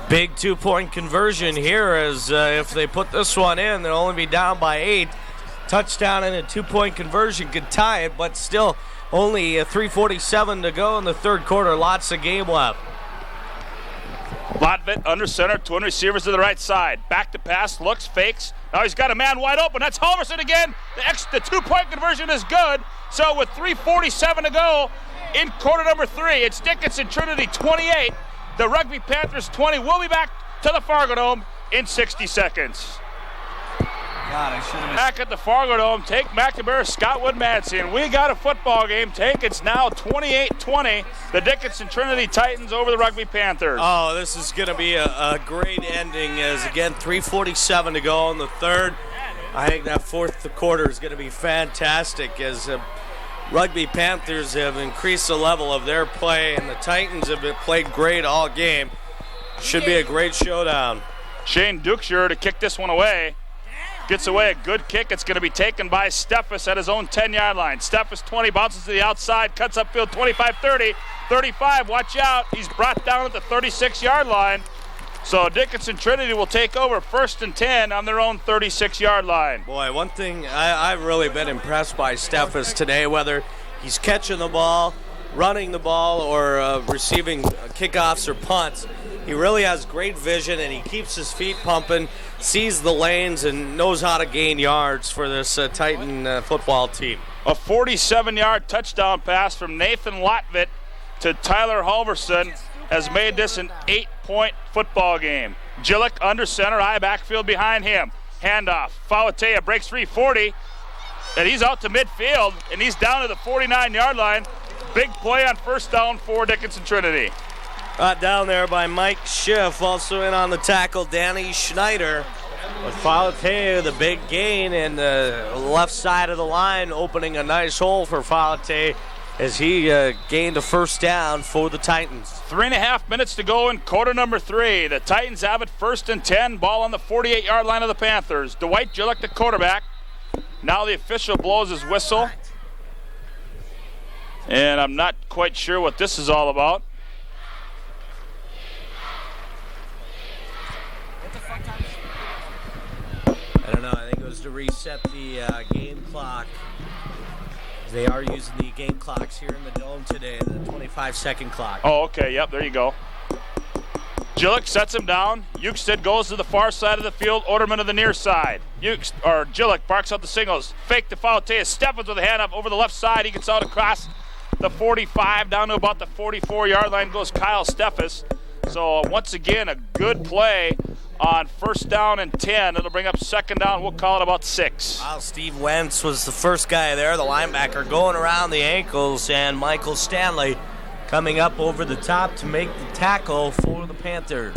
Big 2-point conversion here, as if they put this one in, they'll only be down by 8. Touchdown and a 2-point conversion could tie it, but still only 3:47 to go in the third quarter. Lots of game left. Lotvit under center, twin receivers to the right side. Back to pass, looks, fakes. Now he's got a man wide open. That's Halverson again. The 2-point conversion is good. So with 3:47 to go in quarter number 3, it's Dickinson Trinity 28. The Rugby Panthers 20. We'll be back to the Fargo Dome in 60 seconds. Back at the Fargo Dome, take McNamara, Scott Woodmansey. We got a football game. It's now 28-20. The Dickinson Trinity Titans over the Rugby Panthers. Oh, this is going to be a great ending as, again, 3:47 to go in the third. I think that fourth quarter is going to be fantastic as Rugby Panthers have increased the level of their play, and the Titans have played great all game. Should be a great showdown. Shane Dukeshire to kick this one away. Gets away a good kick. It's going to be taken by Steffes at his own 10-yard line. Steffes 20, bounces to the outside, cuts upfield 25-30, 35. Watch out. He's brought down at the 36-yard line. So Dickinson Trinity will take over 1st and 10 on their own 36-yard line. Boy, one thing I've really been impressed by Steffes today, whether he's catching the ball, running the ball, or receiving kickoffs or punts, he really has great vision, and he keeps his feet pumping, sees the lanes, and knows how to gain yards for this Titan football team. A 47-yard touchdown pass from Nathan Lotvit to Tyler Halverson has made this an 8-point football game. Gillick under center, high backfield behind him. Handoff. Fauatea breaks free, 40, and he's out to midfield, and he's down to the 49-yard line. Big play on first down for Dickinson Trinity. Down there by Mike Schiff. Also in on the tackle, Danny Schneider. But Falatea, the big gain in the left side of the line, opening a nice hole for Falatea as he gained a first down for the Titans. 3.5 minutes to go in quarter number 3. The Titans have it 1st and 10. Ball on the 48-yard line of the Panthers. Dwight Gillick, the quarterback. Now the official blows his whistle. And I'm not quite sure what this is all about. I don't know. I think it was to reset the game clock. They are using the game clocks here in the Dome today, the 25-second clock. Oh, okay. Yep, there you go. Gillick sets him down. Euchstead goes to the far side of the field. Oderman to the near side. Gillick barks out the signals. Fake to Falatea. Steffens with a hand up over the left side. He gets out across the 45 down to about the 44-yard line goes Kyle Steffes. So once again, a good play on first down and 10. It'll bring up second down. We'll call it about 6. Wow, Steve Wentz was the first guy there, the linebacker, going around the ankles, and Michael Stanley coming up over the top to make the tackle for the Panthers.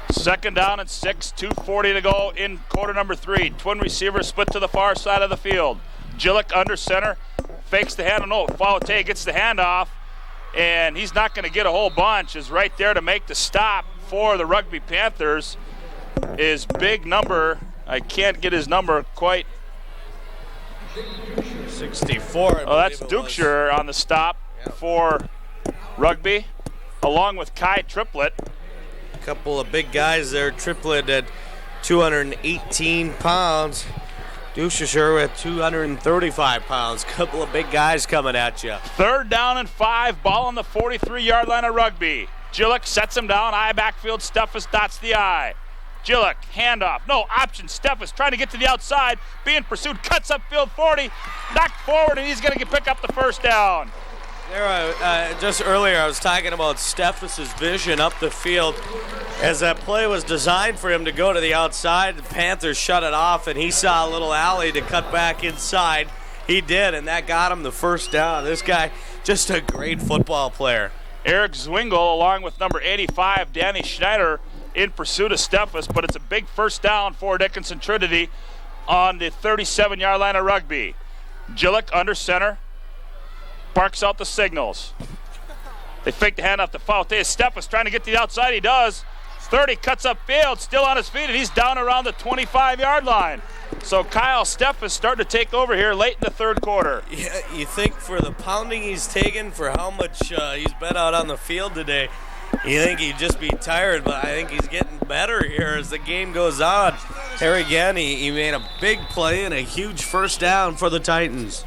Second down and 6, 2:40 to go in quarter number 3. Twin receivers split to the far side of the field. Gillick under center, fakes the handoff. No, Falatea gets the handoff, and he's not going to get a whole bunch. Is right there to make the stop for the Rugby Panthers. Is big number. I can't get his number quite. 64. Oh, that's Dukeshire on the stop for Rugby, along with Kai Triplett. A couple of big guys there. Triplett at 218 pounds. Dukeshire at 235 pounds. Couple of big guys coming at you. Third down and 5. Ball on the 43-yard line of Rugby. Gillick sets him down. Eye backfield. Steffes dots the eye. Gillick, handoff. No option. Steffes trying to get to the outside. Being pursued. Cuts up field 40. Knocked forward, and he's going to pick up the first down. There, just earlier I was talking about Steffes' vision up the field. As that play was designed for him to go to the outside, the Panthers shut it off, and he saw a little alley to cut back inside. He did, and that got him the first down. This guy, just a great football player. Eric Zwingle, along with number 85, Danny Schneider, in pursuit of Steffes, but it's a big first down for Dickinson Trinity on the 37-yard line of Rugby. Gillick under center, barks out the signals. They fake the handoff to Falatea. Steffes trying to get to the outside. He does. 30, cuts up field, still on his feet, and he's down around the 25-yard line. So Kyle Steffes starting to take over here late in the third quarter. Yeah, you think for the pounding he's taken, for how much he's been out on the field today, you think he'd just be tired, but I think he's getting better here as the game goes on. Here again, he made a big play and a huge first down for the Titans.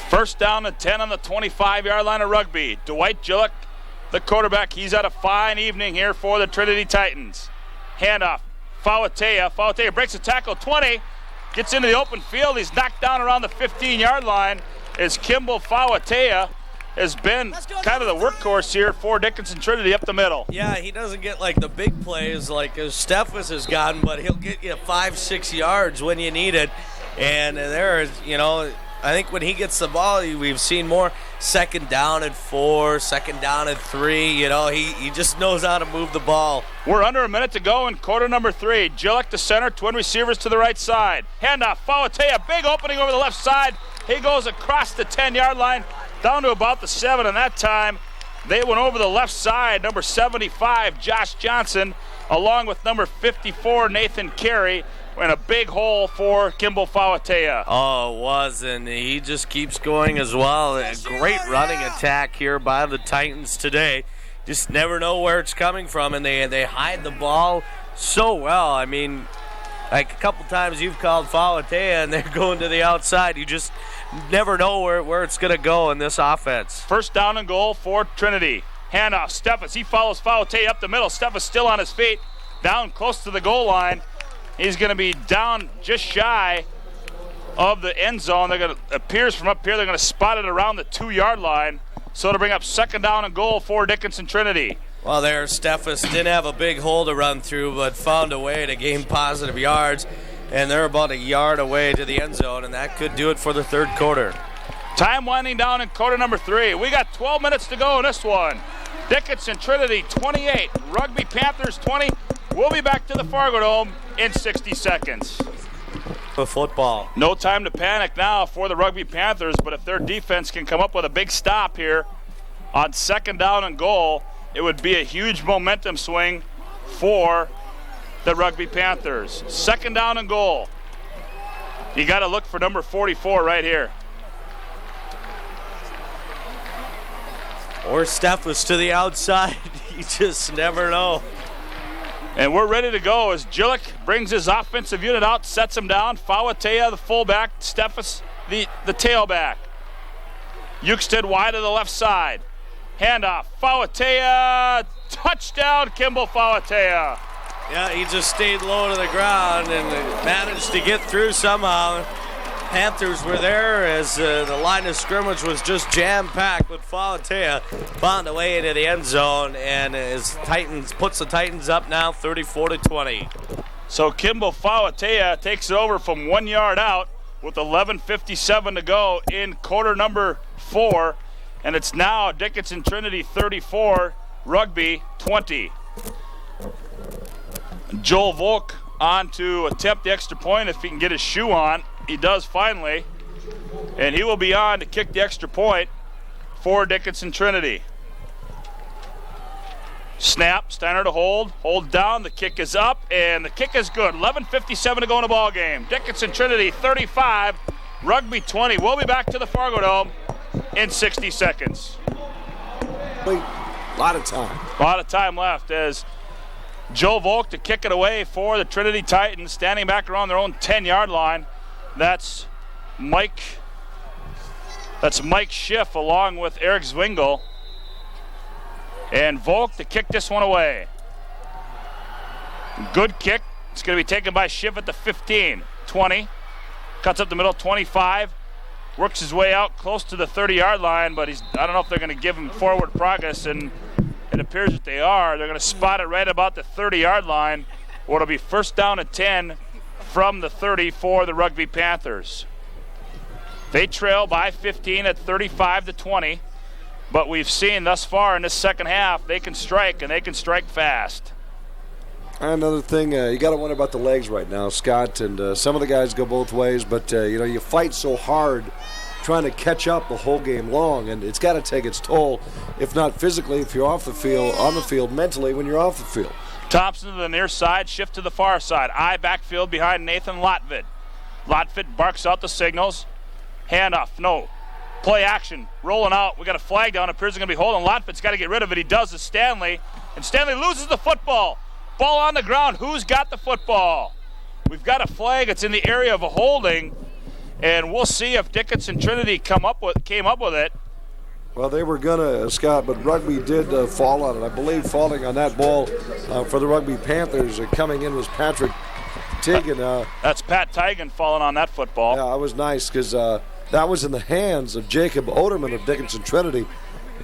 First down and 10 on the 25-yard line of Rugby. Dwight Gillick, the quarterback, he's had a fine evening here for the Trinity Titans. Handoff, Falatea. Falatea breaks a tackle, 20, gets into the open field. He's knocked down around the 15-yard line as Kimball Falatea has been kind of the workhorse here for Dickinson Trinity up the middle. Yeah, he doesn't get like the big plays like Steffes has gotten, but he'll get you 5-6 yards when you need it. And there is, I think when he gets the ball, we've seen more second down and 4, second down and 3. He just knows how to move the ball. We're under a minute to go in quarter number 3. Gillick to center, twin receivers to the right side. Handoff, Falatea, big opening over the left side. He goes across the 10-yard line down to about the 7, and that time they went over the left side. Number 75, Josh Johnson, along with number 54, Nathan Carey. And a big hole for Kimball Falatea. Oh, it was, and he just keeps going as well. A great running attack here by the Titans today. Just never know where it's coming from, and they hide the ball so well. I mean, like a couple times you've called Falatea, and they're going to the outside. You just never know where it's going to go in this offense. First down and goal for Trinity. Handoff, Steffes. He follows Falatea up the middle. Steffes still on his feet, down close to the goal line. He's going to be down just shy of the end zone. Appears from up here, they're going to spot it around the 2-yard line. So to bring up second down and goal for Dickinson Trinity. Well, there, Steffes didn't have a big hole to run through, but found a way to gain positive yards. And they're about a yard away to the end zone, and that could do it for the third quarter. Time winding down in quarter number 3. We got 12 minutes to go in this one. Dickinson Trinity 28, Rugby Panthers 20. We'll be back to the Fargo Dome in 60 seconds. For football. No time to panic now for the Rugby Panthers, but if their defense can come up with a big stop here on 2nd down and goal, it would be a huge momentum swing for the Rugby Panthers. 2nd down and goal. You got to look for number 44 right here. Or Steffes to the outside. You just never know. And we're ready to go as Jillick brings his offensive unit out, sets him down. Fawatea, the fullback. Steffes, the tailback. Euchstead wide to the left side. Handoff. Fawatea. Touchdown, Kimball Fawatea. Yeah, he just stayed low to the ground and managed to get through somehow. Panthers were there as the line of scrimmage was just jam-packed, but Fawatea found a way into the end zone, and his Titans puts the Titans up now 34-20. So Kimball Fawatea takes it over from 1 yard out with 11:57 to go in quarter number 4, and it's now Dickinson Trinity 34, Rugby 20. Joel Volk on to attempt the extra point if he can get his shoe on. He does finally, and he will be on to kick the extra point for Dickinson Trinity. Snap, Steiner to hold down, the kick is up, and the kick is good. 11:57 to go in the ball game. Dickinson Trinity 35, Rugby 20. We'll be back to the Fargo Dome in 60 seconds. Wait, a lot of time. A lot of time left as Joe Volk to kick it away for the Trinity Titans, standing back around their own 10-yard line. That's Mike Schiff along with Eric Zwingel. And Volk to kick this one away. Good kick. It's going to be taken by Schiff at the 15, 20. Cuts up the middle, 25. Works his way out close to the 30-yard line, but I don't know if they're going to give him forward progress, and it appears that they are. They're going to spot it right about the 30-yard line, where it'll be 1st down and 10 from the 30 for the Rugby Panthers. They trail by 15 at 35-20, but we've seen thus far in this second half they can strike, and they can strike fast. Another thing, you got to wonder about the legs right now, Scott, and some of the guys go both ways, but you fight so hard trying to catch up the whole game long, and it's got to take its toll, if not physically, if you're off the field, on the field, mentally when you're off the field. Thompson to the near side, shift to the far side. Eye backfield behind Nathan Lotvid. Lotvid barks out the signals. Handoff, no. Play action, rolling out. We got a flag down. Appears going to be holding. Lotvid's got to get rid of it. He does to Stanley, and Stanley loses the football. Ball on the ground. Who's got the football? We've got a flag. It's in the area of a holding, and we'll see if Dickinson Trinity came up with it. Well, they were going to, Scott, but Rugby did fall on it. I believe falling on that ball for the Rugby Panthers coming in was Patrick Tigan. That's Pat Tigan falling on that football. Yeah, that was nice because that was in the hands of Jacob Oderman of Dickinson Trinity.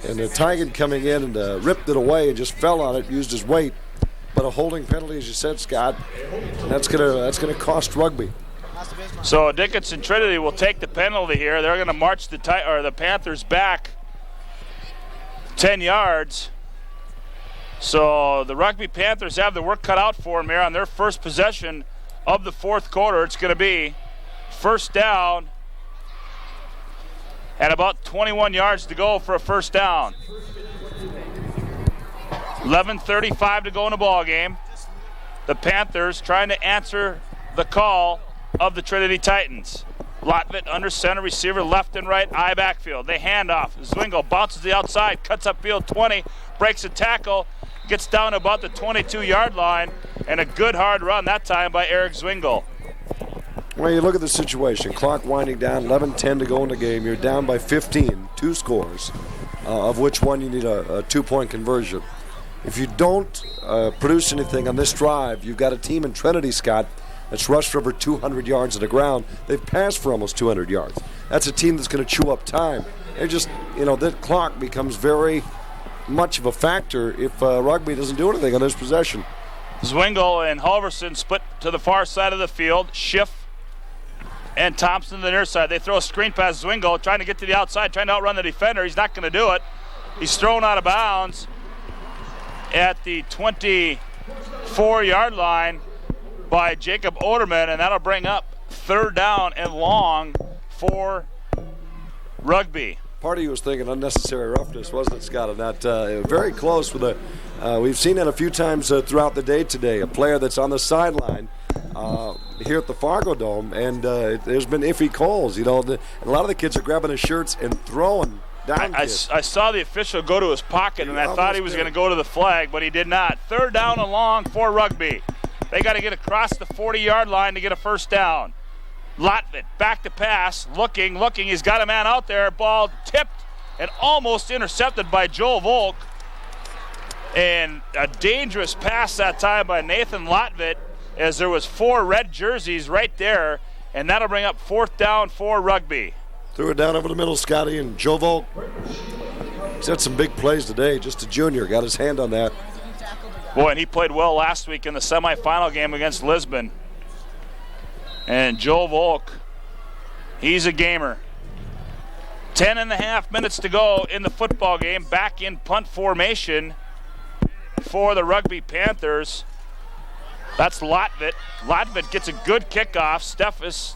And Tigan coming in and ripped it away and just fell on it, used his weight. But a holding penalty, as you said, Scott, and that's gonna cost Rugby. So Dickinson Trinity will take the penalty here. They're going to march the Panthers back 10 yards. So the Rugby Panthers have the work cut out for them here on their first possession of the fourth quarter. It's going to be 1st down and about 21 yards to go for a 1st down. 11:35 to go in the ball game. The Panthers trying to answer the call of the Trinity Titans. Lotvit under center, receiver left and right, eye backfield. They hand off. Zwingel bounces the outside, cuts up field 20, breaks a tackle, gets down to about the 22-yard line, and a good hard run that time by Eric Zwingel. Well, you look at the situation. Clock winding down, 11:10 to go in the game. You're down by 15, 2 scores, of which one you need a 2-point conversion. If you don't produce anything on this drive, you've got a team in Trinity, Scott, that's rushed for over 200 yards on the ground. They've passed for almost 200 yards. That's a team that's going to chew up time. It just, that clock becomes very much of a factor if Rugby doesn't do anything on this possession. Zwingel and Halverson split to the far side of the field. Schiff and Thompson to the near side. They throw a screen pass. Zwingo trying to get to the outside, trying to outrun the defender. He's not going to do it. He's thrown out of bounds at the 24-yard line by Jacob Oderman, and that'll bring up 3rd down and long for Rugby. Part of you was thinking unnecessary roughness, wasn't it, Scott? And that very close with we've seen that a few times throughout the day today. A player that's on the sideline here at the Fargo Dome, and there's been iffy calls. You know, a lot of the kids are grabbing his shirts and throwing down. I saw the official go to his pocket, and I thought he was going to go to the flag, but he did not. 3rd down and long for Rugby. They got to get across the 40-yard line to get a 1st down. Lotvit back to pass, looking. He's got a man out there. Ball tipped and almost intercepted by Joel Volk. And a dangerous pass that time by Nathan Lotvit, as there was 4 red jerseys right there, and that'll bring up 4th down for Rugby. Threw it down over the middle, Scotty, and Joe Volk. He's had some big plays today. Just a junior, got his hand on that. Boy, and he played well last week in the semifinal game against Lisbon. And Joel Volk, he's a gamer. 10.5 minutes to go in the football game. Back in punt formation for the Rugby Panthers. That's Lotvit. Lotvit gets a good kickoff. Steffes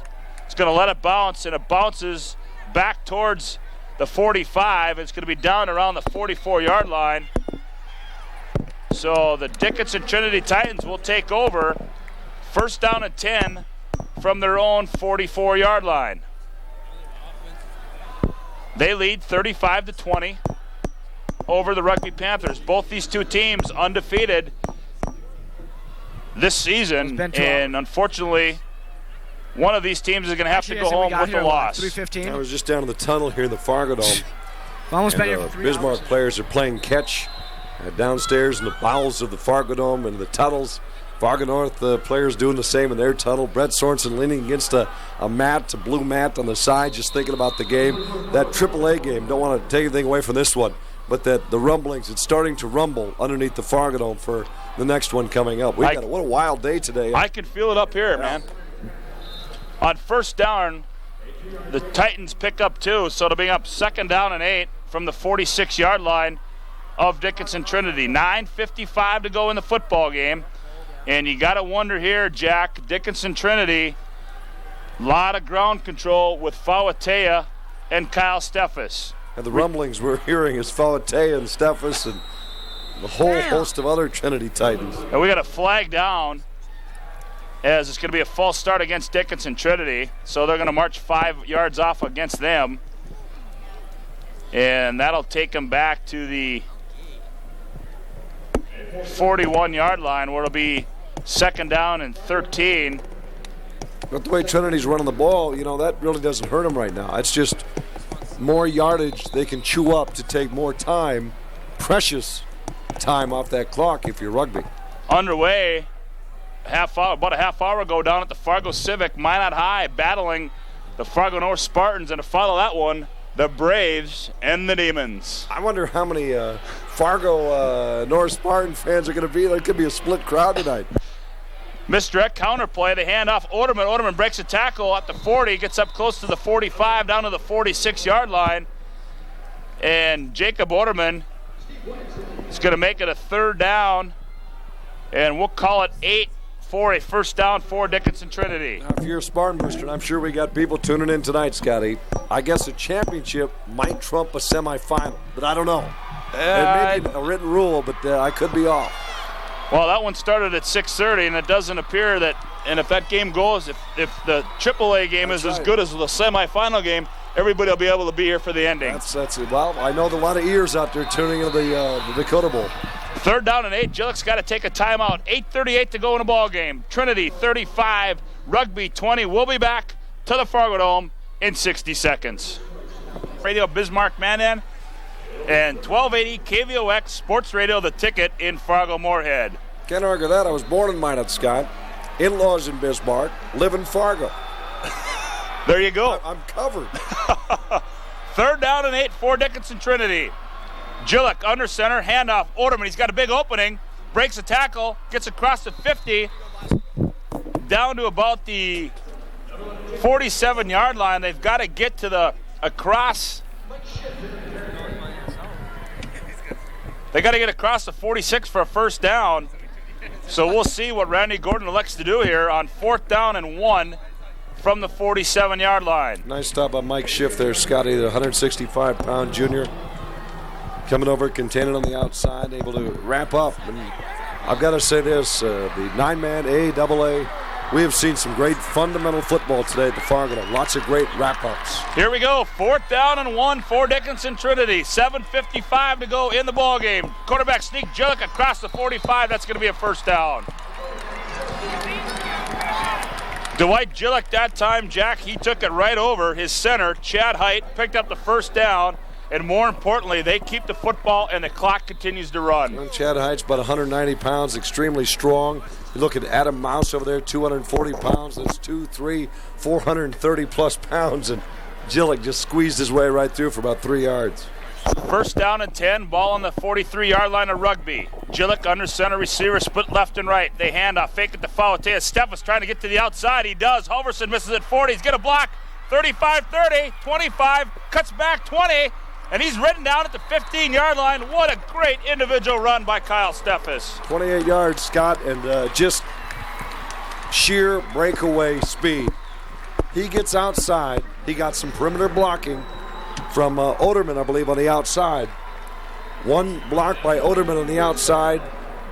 is going to let it bounce, and it bounces back towards the 45. It's going to be down around the 44-yard line. So the Dickinson Trinity Titans will take over. 1st down and 10 from their own 44-yard line. They lead 35-20 over the Rugby Panthers. Both these two teams undefeated this season, and unfortunately, one of these teams is going to have to go home with a loss. 3:15. I was just down in the tunnel here in the Fargo Dome. Almost been here for 3 Bismarck hours. players are playing catch downstairs in the bowels of the Fargo Dome and the tunnels. Fargo North players doing the same in their tunnel. Brett Sorensen leaning against a mat, a blue mat on the side, just thinking about the game. That AAA game, don't want to take anything away from this one, but that the rumblings, it's starting to rumble underneath the Fargo Dome for the next one coming up. What a wild day today. I can feel it up here, man. On 1st down, the Titans pick up 2, so it'll bring up 2nd down and 8 from the 46-yard line of Dickinson Trinity. 9:55 to go in the football game. And you got to wonder here, Jack, Dickinson Trinity, a lot of ground control with Fauatea and Kyle Steffes. And the rumblings we're hearing is Fauatea and Steffes and the whole host of other Trinity Titans. And we got a flag down, as it's going to be a false start against Dickinson Trinity. So they're going to march 5 yards off against them. And that'll take them back to the 41-yard line, where it'll be 2nd down and 13. But the way Trinity's running the ball, you know, that really doesn't hurt them right now. It's just more yardage they can chew up to take more time, precious time off that clock if you're Rugby. Underway, about a half hour ago down at the Fargo Civic, Minot High battling the Fargo North Spartans, and to follow that one, the Braves and the Demons. I wonder how many Fargo North Spartan fans are going to be. There could be a split crowd tonight. Misdirect counterplay, the handoff. Oderman breaks a tackle at the 40, gets up close to the 45, down to the 46-yard line. And Jacob Oderman is going to make it a 3rd down, and we'll call it 8 for a 1st down for Dickinson Trinity. Now, if you're a Spartan booster, and I'm sure we got people tuning in tonight, Scotty, I guess a championship might trump a semifinal, but I don't know. It may be a written rule, but I could be off. Well, that one started at 6:30, and it doesn't appear that, and if that game goes, if the AAA game is as good as the semifinal game, everybody will be able to be here for the ending. That's it. Well, I know there are a lot of ears out there tuning into the Dakota Bowl. 3rd down and 8. Gillick's got to take a timeout. 8:38 to go in the ball game. Trinity 35, Rugby 20. We'll be back to the Fargo Dome in 60 seconds. Radio Bismarck Mandan and 1280 KVOX Sports Radio, The Ticket in Fargo-Moorhead. Can't argue that. I was born in Minot, Scott. In-laws in Bismarck. Live in Fargo. There you go. I'm covered. 3rd down and 8 for Dickinson Trinity. Gillick under center, handoff. Oderman, he's got a big opening, breaks a tackle, gets across the 50, down to about the 47-yard line. They've got to get to the across. They got to get across the 46 for a first down. So we'll see what Randy Gordon elects to do here on 4th down and 1 from the 47-yard line. Nice stop by Mike Schiff there, Scotty, the 165-pound junior. Coming over, containing on the outside, able to wrap up. And I've got to say this, the 9-man AAA, we have seen some great fundamental football today at the Fargo. Lots of great wrap-ups. Here we go, 4th down and 1 for Dickinson Trinity. 7:55 to go in the ball game. Quarterback sneak Jillick across the 45. That's going to be a first down. Dwight Jillick that time, Jack, he took it right over his center, Chad Height, picked up the first down. And more importantly, they keep the football and the clock continues to run. Well, Chad Height's about 190 pounds, extremely strong. You look at Adam Mouse over there, 240 pounds. That's 430 plus pounds. And Jillick just squeezed his way right through for about 3 yards. First down and 10, ball on the 43-yard line of Rugby. Jillick under center receiver, split left and right. They hand off, fake it to Fauatea. Steffes trying to get to the outside. He does. Halverson misses at 40. He's got a block. 35-30, 25, cuts back 20. And he's ridden down at the 15-yard line. What a great individual run by Kyle Steffes. 28 yards, Scott, and just sheer breakaway speed. He gets outside. He got some perimeter blocking from Oderman, I believe, on the outside. One block by Oderman on the outside,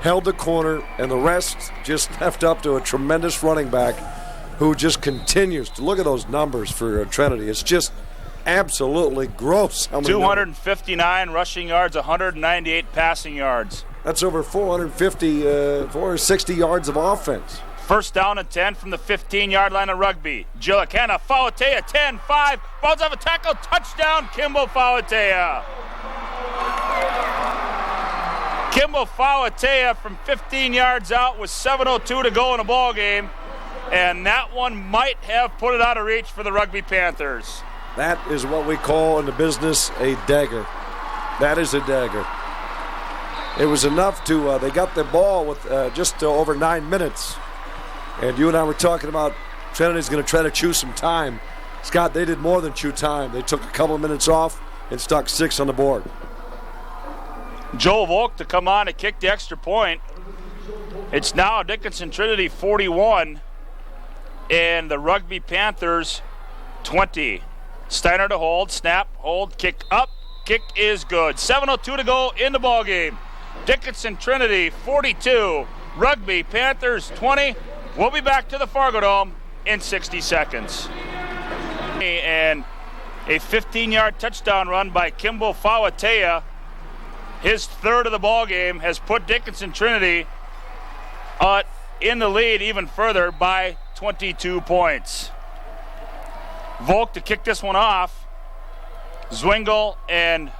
held the corner, and the rest just left up to a tremendous running back who just continues to look at those numbers for Trinity. It's just absolutely gross. 259 rushing yards, 198 passing yards. That's over 460 yards of offense. First down and 10 from the 15-yard line of Rugby. Jillick, Fauatea, 10-5, bounce off a tackle, touchdown, Kimbo Fauatea. Kimbo Fauatea from 15 yards out with 7:02 to go in the ball game, and that one might have put it out of reach for the Rugby Panthers. That is what we call in the business a dagger. That is a dagger. It was enough to, they got the ball with just over 9 minutes. And you and I were talking about Trinity's going to try to chew some time. Scott, they did more than chew time. They took a couple of minutes off and stuck 6 on the board. Joel Volk to come on and kick the extra point. It's now Dickinson Trinity 41 and the Rugby Panthers 20. Steiner to hold, snap, hold, kick up. Kick is good. 7:02 to go in the ball game. Dickinson Trinity 42, Rugby Panthers 20. We'll be back to the Fargo Dome in 60 seconds. And a 15-yard touchdown run by Kimbo Fauatea. His third of the ball game has put Dickinson Trinity in the lead even further by 22 points. Volk to kick this one off. Zwingle and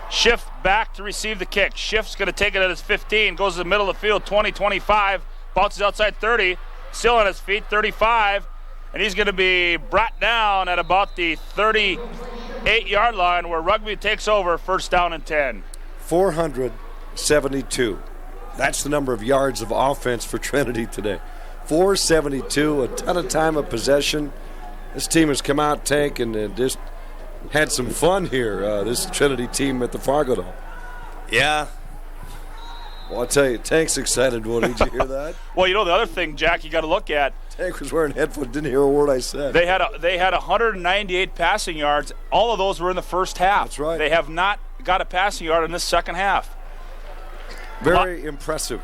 Schiff back to receive the kick. Schiff's going to take it at his 15, goes to the middle of the field, 20, 25, bounces outside 30, still on his feet, 35, and he's going to be brought down at about the 38-yard line where Rugby takes over, first down and 10. 472. That's the number of yards of offense for Trinity today. 472, a ton of time of possession. This team has come out, Tank, and just had some fun here, this Trinity team at the Fargo Dome. Yeah. Well, I'll tell you, Tank's excited. Well, did you hear that? Well, you know the other thing, Jack, you got to look at. Tank was wearing headphones, didn't hear a word I said. They had 198 passing yards. All of those were in the first half. That's right. They have not got a passing yard in this second half. Very impressive.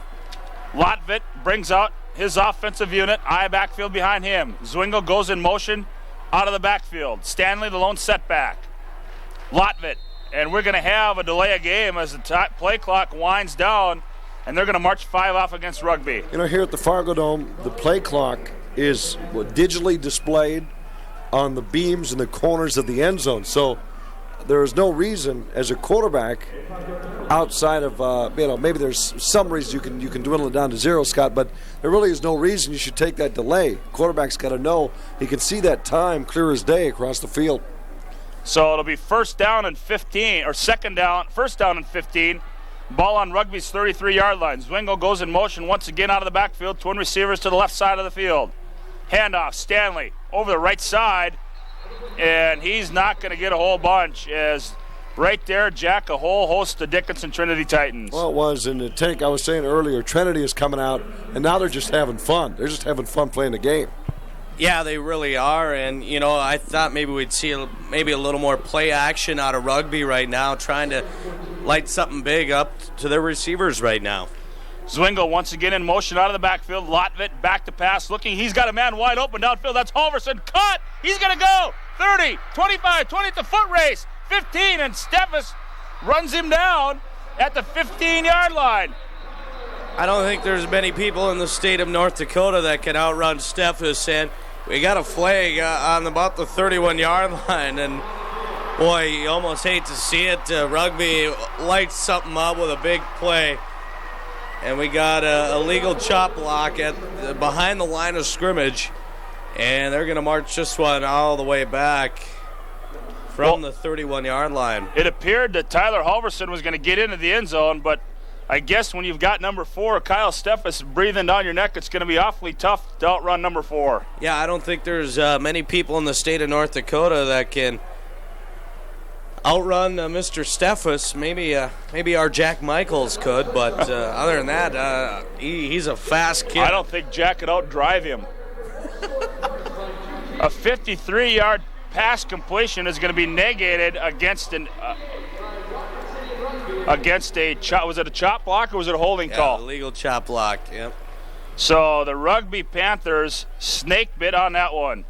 Lotvit brings out his offensive unit. Eye backfield behind him. Zwingle goes in motion out of the backfield. Stanley, the lone setback. Lotvit. And we're going to have a delay of game as the play clock winds down, and they're going to march 5 off against Rugby. You know, here at the Fargo Dome, the play clock is digitally displayed on the beams and the corners of the end zone. So there is no reason as a quarterback outside of, maybe there's some reason you can dwindle it down to 0, Scott, but there really is no reason you should take that delay. Quarterback's got to know he can see that time clear as day across the field. So it'll be first down and 15, or first down and 15. Ball on Rugby's 33-yard line. Zwingle goes in motion once again out of the backfield. Twin receivers to the left side of the field. Handoff, Stanley over the right side, and he's not going to get a whole bunch as right there, Jack, a whole host of Dickinson Trinity Titans. Well, it was in the tank. I was saying earlier, Trinity is coming out, and now they're just having fun. They're just having fun playing the game. Yeah, they really are, and, I thought maybe we'd see maybe a little more play action out of Rugby right now, trying to light something big up to their receivers right now. Zwingle once again in motion out of the backfield. Lotvit back to pass, looking. He's got a man wide open downfield. That's Halverson. Caught. He's going to go. 30, 25, 20 at the foot race. 15, and Steffes runs him down at the 15-yard line. I don't think there's many people in the state of North Dakota that can outrun Steffes, and we got a flag on about the 31-yard line, and boy, you almost hate to see it. Rugby lights something up with a big play. And we got a legal chop block behind the line of scrimmage, and they're going to march this one all the way back from the 31-yard line. It appeared that Tyler Halverson was going to get into the end zone, but I guess when you've got number 4, Kyle Steffes, breathing down your neck, it's going to be awfully tough to outrun number 4. Yeah, I don't think there's many people in the state of North Dakota that can outrun Mr. Steffes. Maybe our Jack Michaels could, but other than that, he's a fast kid. I don't think Jack could outdrive him. A 53-yard pass completion is going to be negated against a chop. Was it a chop block or was it a holding call? Legal chop block. Yep. So the Rugby Panthers snake bit on that one.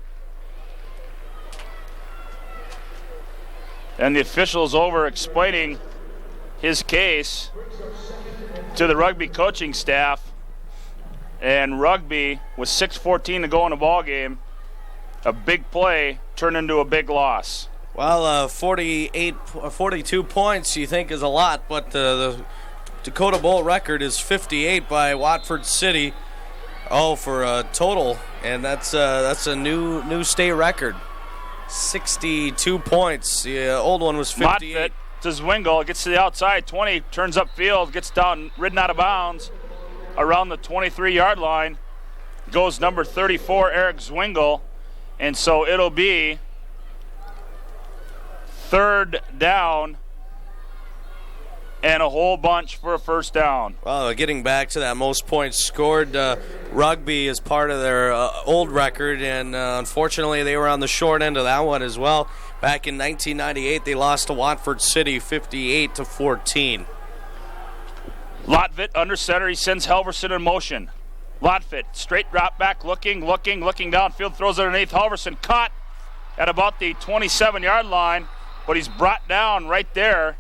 And the official's over explaining his case to the Rugby coaching staff. And Rugby, with 6:14 to go in the ball game, a big play turned into a big loss. Well, 42 points you think is a lot, but the Dakota Bowl record is 58 by Watford City. For a total, and that's a new state record. 62 points. The old one was 58. Mottfit to Zwingle, gets to the outside 20, turns upfield, gets down, ridden out of bounds around the 23-yard line. Goes number 34, Eric Zwingle, and so it'll be third down and a whole bunch for a first down. Well, getting back to that most points scored, Rugby is part of their old record, and unfortunately they were on the short end of that one as well. Back in 1998, they lost to Watford City 58-14. Lotvit under center, he sends Halverson in motion. Lotvit, straight drop back, looking downfield, throws it underneath. Halverson caught at about the 27-yard line, but he's brought down right there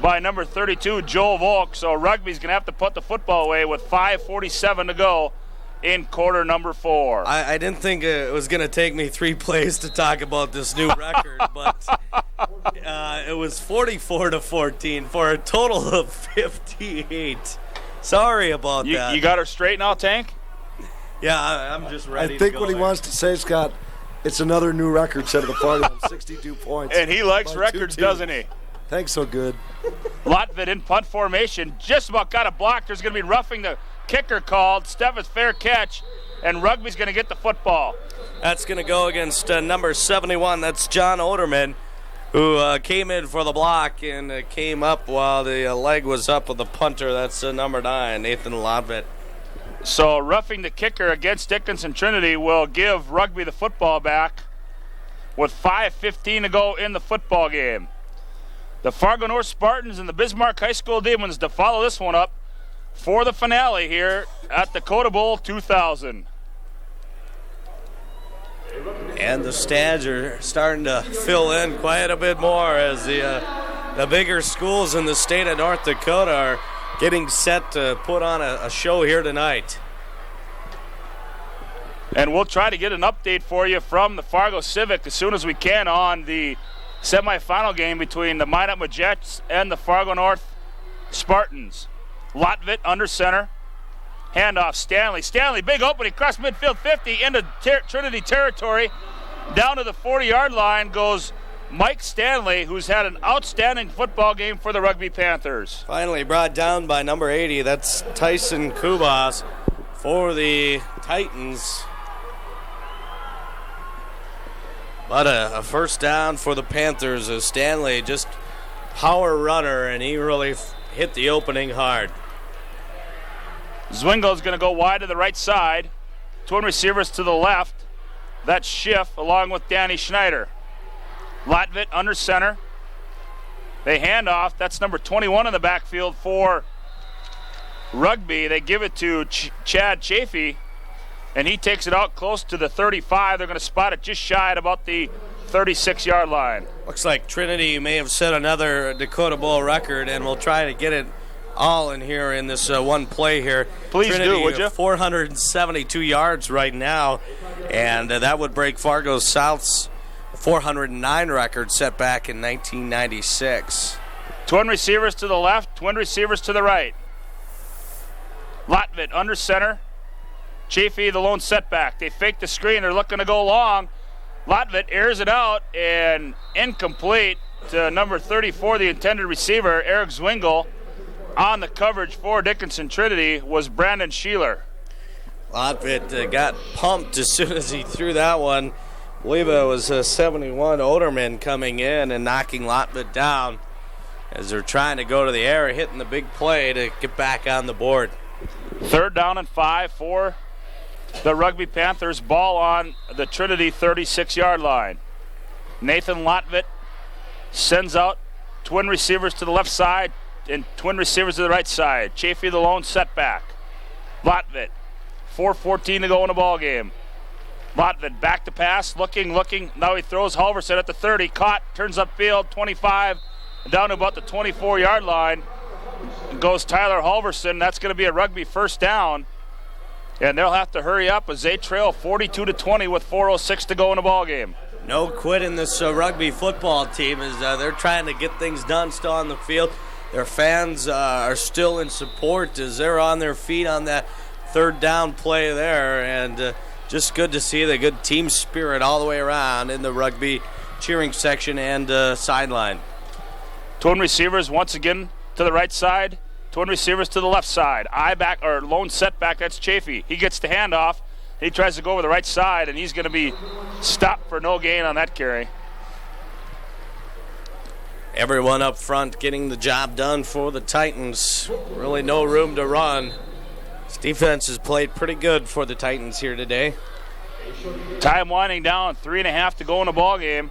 by number 32, Joel Volk. So Rugby's going to have to put the football away with 5:47 to go in quarter number 4. I didn't think it was going to take me 3 plays to talk about this new record, but it was 44-14 for a total of 58. Sorry about that. You got her straight now, Tank? Yeah, I'm just ready I think to go what he wants to say, Scott, it's another new record set of the party on 62 points. And he likes records, doesn't he? Thanks, so good. Lotvit in punt formation, just about got a block. There's going to be roughing the kicker called. Steffes fair catch, and Rugby's going to get the football. That's going to go against number 71. That's John Oderman, who came in for the block and came up while the leg was up with the punter. That's number 9, Nathan Lotvit. So roughing the kicker against Dickinson Trinity will give Rugby the football back with 5:15 to go in the football game. The Fargo North Spartans and the Bismarck High School Demons to follow this one up for the finale here at Dakota Bowl 2000. And the stands are starting to fill in quite a bit more as the bigger schools in the state of North Dakota are getting set to put on a show here tonight. And we'll try to get an update for you from the Fargo Civic as soon as we can on the semifinal game between the Minot Jets and the Fargo North Spartans. Lotvit under center. Handoff, Stanley. Stanley, big opening, across midfield 50 into Trinity territory. Down to the 40-yard line goes Mike Stanley, who's had an outstanding football game for the Rugby Panthers. Finally brought down by number 80. That's Tyson Kubas for the Titans. But a first down for the Panthers. Stanley just power runner, and he really hit the opening hard. Zwingel's going to go wide to the right side. Twin receivers to the left. That's Schiff along with Danny Schneider. Latvet under center. They hand off. That's number 21 in the backfield for Rugby. They give it to Chad Chafee, and he takes it out close to the 35. They're going to spot it just shy at about the 36-yard line. Looks like Trinity may have set another Dakota Bowl record, and we'll try to get it all in here in this one play here. Please Trinity, do, would you? 472 yards right now, and that would break Fargo South's 409 record set back in 1996. Twin receivers to the left, twin receivers to the right. Latvet under center. Chafee the lone setback. They fake the screen. They're looking to go long. Latvet airs it out and incomplete to number 34, the intended receiver, Eric Zwingel. On the coverage for Dickinson Trinity was Brandon Sheeler. Latvet got pumped as soon as he threw that one. I believe it was 71 Oderman coming in and knocking Latvet down as they're trying to go to the air, hitting the big play to get back on the board. 3rd down and 5 for the Rugby Panthers. Ball on the Trinity 36-yard line. Nathan Latvet sends out twin receivers to the left side and twin receivers to the right side. Chafee the lone setback. Latvet, 4:14 to go in the ball game. Latvet back to pass, looking. Now he throws Halverson at the 30. Caught, turns upfield, 25, down to about the 24-yard line. Goes Tyler Halverson. That's going to be a Rugby first down. And they'll have to hurry up as they trail 42-20 with 4:06 to go in the ball game. No quitting this Rugby football team as they're trying to get things done still on the field. Their fans are still in support as they're on their feet on that 3rd down play there. And just good to see the good team spirit all the way around in the Rugby cheering section and sideline. Twin receivers once again to the right side. Twin receivers to the left side. I-back or lone setback, that's Chafee. He gets the handoff. He tries to go over the right side, and he's going to be stopped for no gain on that carry. Everyone up front getting the job done for the Titans. Really no room to run. This defense has played pretty good for the Titans here today. Time winding down, 3.5 to go in the ball game.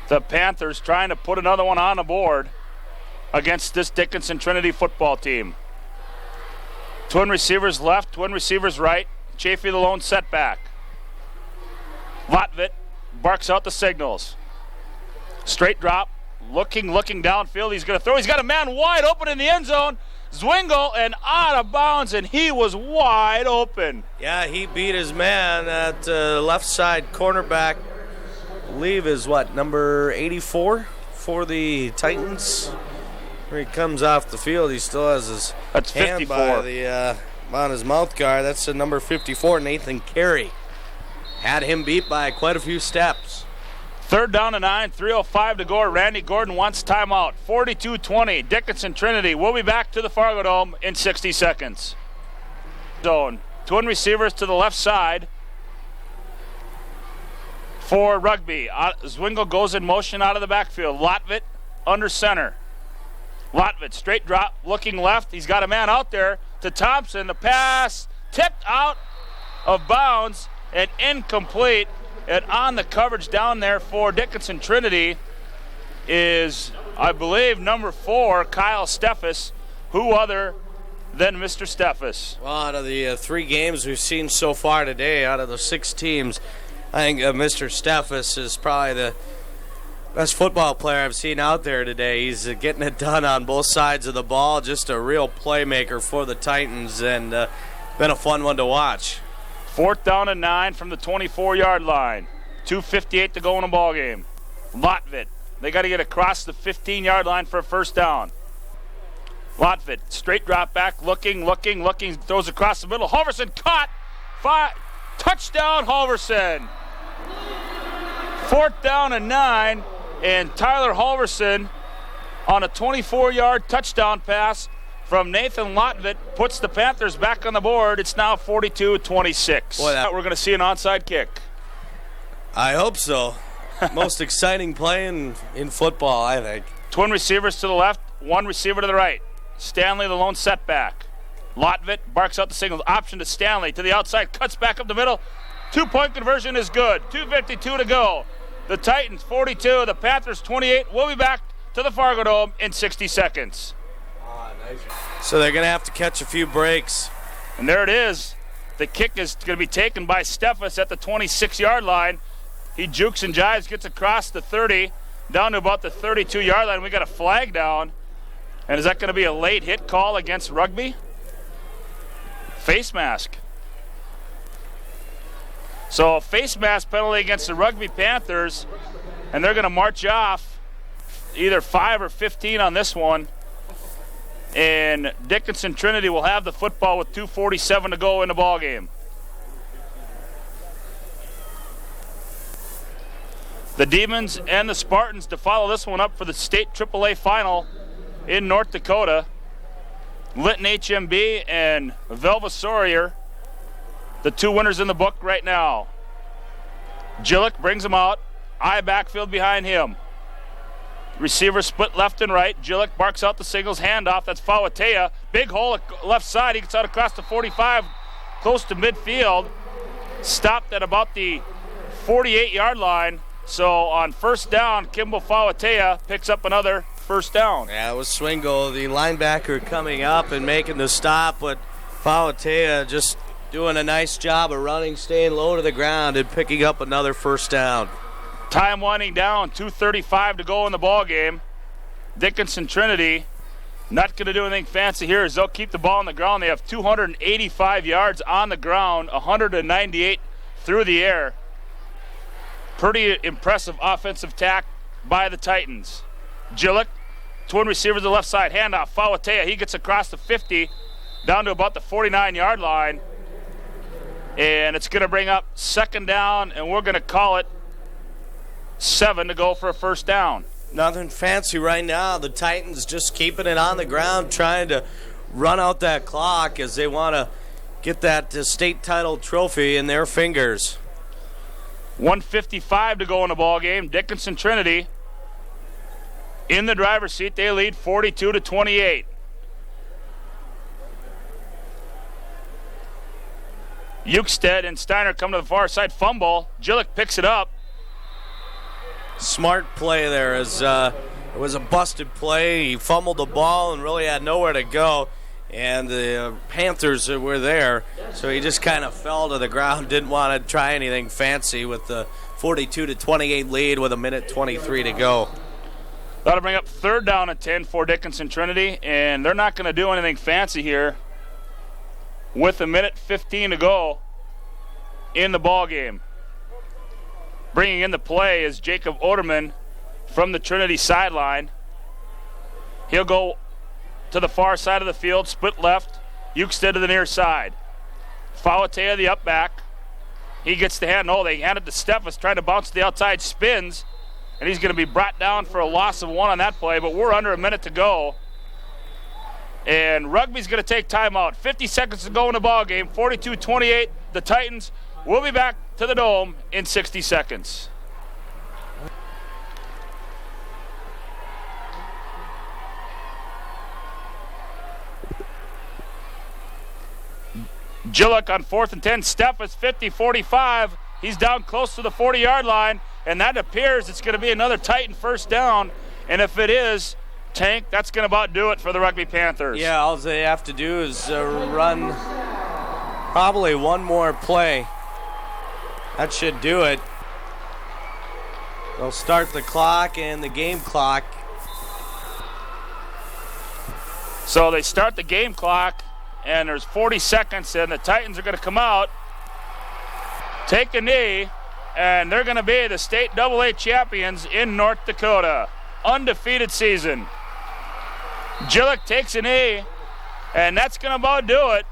The Panthers trying to put another one on the board against this Dickinson Trinity football team. Twin receivers left, twin receivers right. Chafee the lone setback. Latvet barks out the signals. Straight drop, looking downfield. He's going to throw. He's got a man wide open in the end zone. Zwingel and out of bounds, and he was wide open. Yeah, he beat his man at left side cornerback. I believe is number 84 for the Titans. Where he comes off the field, he still has his hand by the on his mouth guard. That's the number 54, Nathan Carey. Had him beat by quite a few steps. 3rd down and 9, 3:05 to go. Randy Gordon wants timeout. 42-20, Dickinson Trinity. We'll be back to the Fargo Dome in 60 seconds. Zone. Twin receivers to the left side for Rugby. Zwingel goes in motion out of the backfield. Latvet under center. Latvet straight drop, looking left. He's got a man out there to Thompson. The pass tipped out of bounds and incomplete. And on the coverage down there for Dickinson Trinity is, I believe, number 4, Kyle Steffes. Who other than Mr. Steffes? Well, out of the 3 games we've seen so far today, out of the 6 teams, I think Mr. Steffes is probably the best football player I've seen out there today. He's getting it done on both sides of the ball. Just a real playmaker for the Titans, and been a fun one to watch. 4th down and 9 from the 24-yard line. 2:58 to go in the ball game. Latvet, they got to get across the 15-yard line for a first down. Latvet, straight drop back, looking, throws across the middle. Halverson caught. Touchdown, Halverson. 4th down and 9, and Tyler Halverson on a 24-yard touchdown pass from Nathan Latvet puts the Panthers back on the board. It's now 42-26. Boy, We're going to see an onside kick. I hope so. Most exciting play in football, I think. Twin receivers to the left, one receiver to the right. Stanley, the lone setback. Lotvit barks out the signal. Option to Stanley to the outside, cuts back up the middle. 2-point conversion is good. 2:52 to go. The Titans 42, the Panthers 28. We'll be back to the Fargo Dome in 60 seconds. So they're going to have to catch a few breaks. And there it is. The kick is going to be taken by Steffes at the 26-yard line. He jukes and jives, gets across the 30, down to about the 32-yard line. We got a flag down. And is that going to be a late hit call against Rugby? Face mask. So a face mask penalty against the Rugby Panthers, and they're going to march off either 5 or 15 on this one. And Dickinson Trinity will have the football with 2:47 to go in the ball game. The Demons and the Spartans to follow this one up for the state AAA final in North Dakota. Linton HMB and Velva Sawyer, the two winners in the book right now. Gillick brings him out. Eye backfield behind him. Receiver split left and right. Gillick barks out the signals. Handoff. That's Fawatea. Big hole at left side. He gets out across the 45, close to midfield. Stopped at about the 48-yard line. So on first down, Kimball Fawatea picks up another first down. Yeah, it was Swingle, the linebacker, coming up and making the stop, but Fawatea just doing a nice job of running, staying low to the ground, and picking up another first down. Time winding down, 2:35 to go in the ball game. Dickinson Trinity not going to do anything fancy here as they'll keep the ball on the ground. They have 285 yards on the ground, 198 through the air. Pretty impressive offensive attack by the Titans. Gillick, twin receiver to the left side, handoff. Fawatea, he gets across the 50 down to about the 49-yard line. And it's going to bring up second down, and we're going to call it 7 to go for a first down. Nothing fancy right now. The Titans just keeping it on the ground, trying to run out that clock as they want to get that state title trophy in their fingers. 1:55 to go in the ball game. Dickinson Trinity in the driver's seat. They lead 42-28. Eukstead and Steiner come to the far side. Fumble. Gillick picks it up. Smart play there as it was a busted play. He fumbled the ball and really had nowhere to go. And the Panthers were there, so he just kind of fell to the ground, didn't want to try anything fancy with the 42-28 lead with 1:23 to go. That'll bring up third down and 10 for Dickinson Trinity, and they're not going to do anything fancy here with 1:15 to go in the ball game. Bringing in the play is Jacob Oderman from the Trinity sideline. He'll go to the far side of the field, split left, Eukstead to the near side. Fawatea, the up back. He gets the hand. Oh, they hand it to Steffes, trying to bounce to the outside, spins, and he's going to be brought down for a loss of 1 on that play, but we're under 1 minute to go. And Rugby's going to take timeout. 50 seconds to go in the ball game. 42-28, the Titans. We'll be back to the Dome in 60 seconds. Gillick on 4th and 10. Steffes 50-45. He's down close to the 40-yard line, and that appears it's going to be another Titan first down. And if it is, Tank, that's going to about do it for the Rugby Panthers. Yeah, all they have to do is run probably one more play. That should do it. They'll start the clock and the game clock. So they start the game clock, and there's 40 seconds, and the Titans are going to come out, take a knee, and they're going to be the state AA champions in North Dakota. Undefeated season. Gillick takes a knee, and that's going to about do it.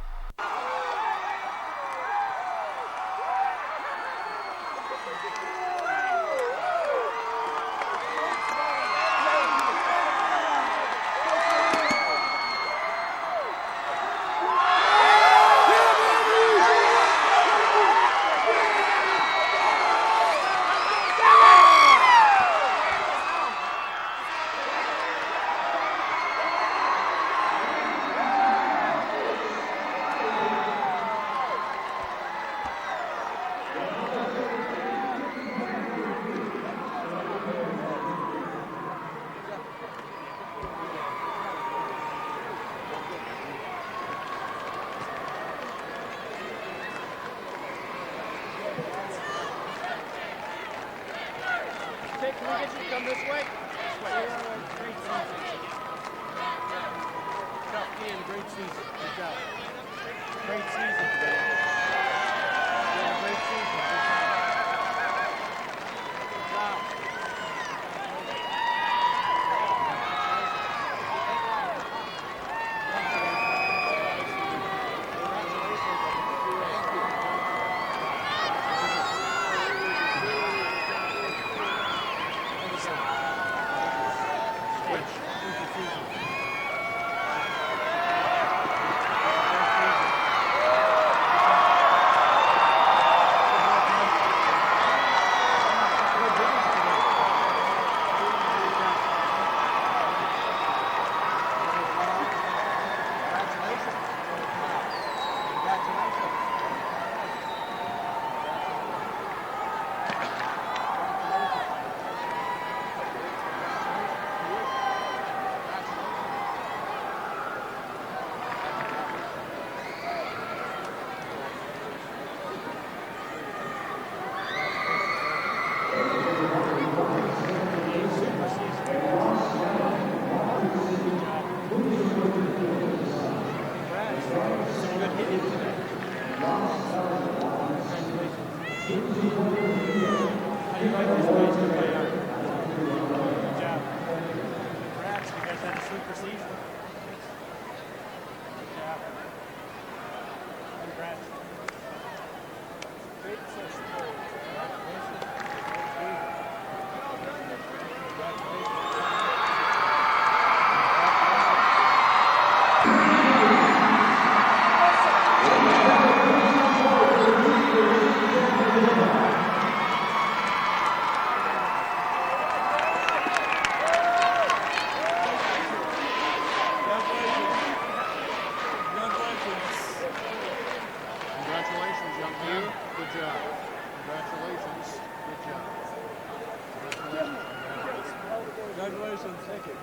Congratulations. Thank you.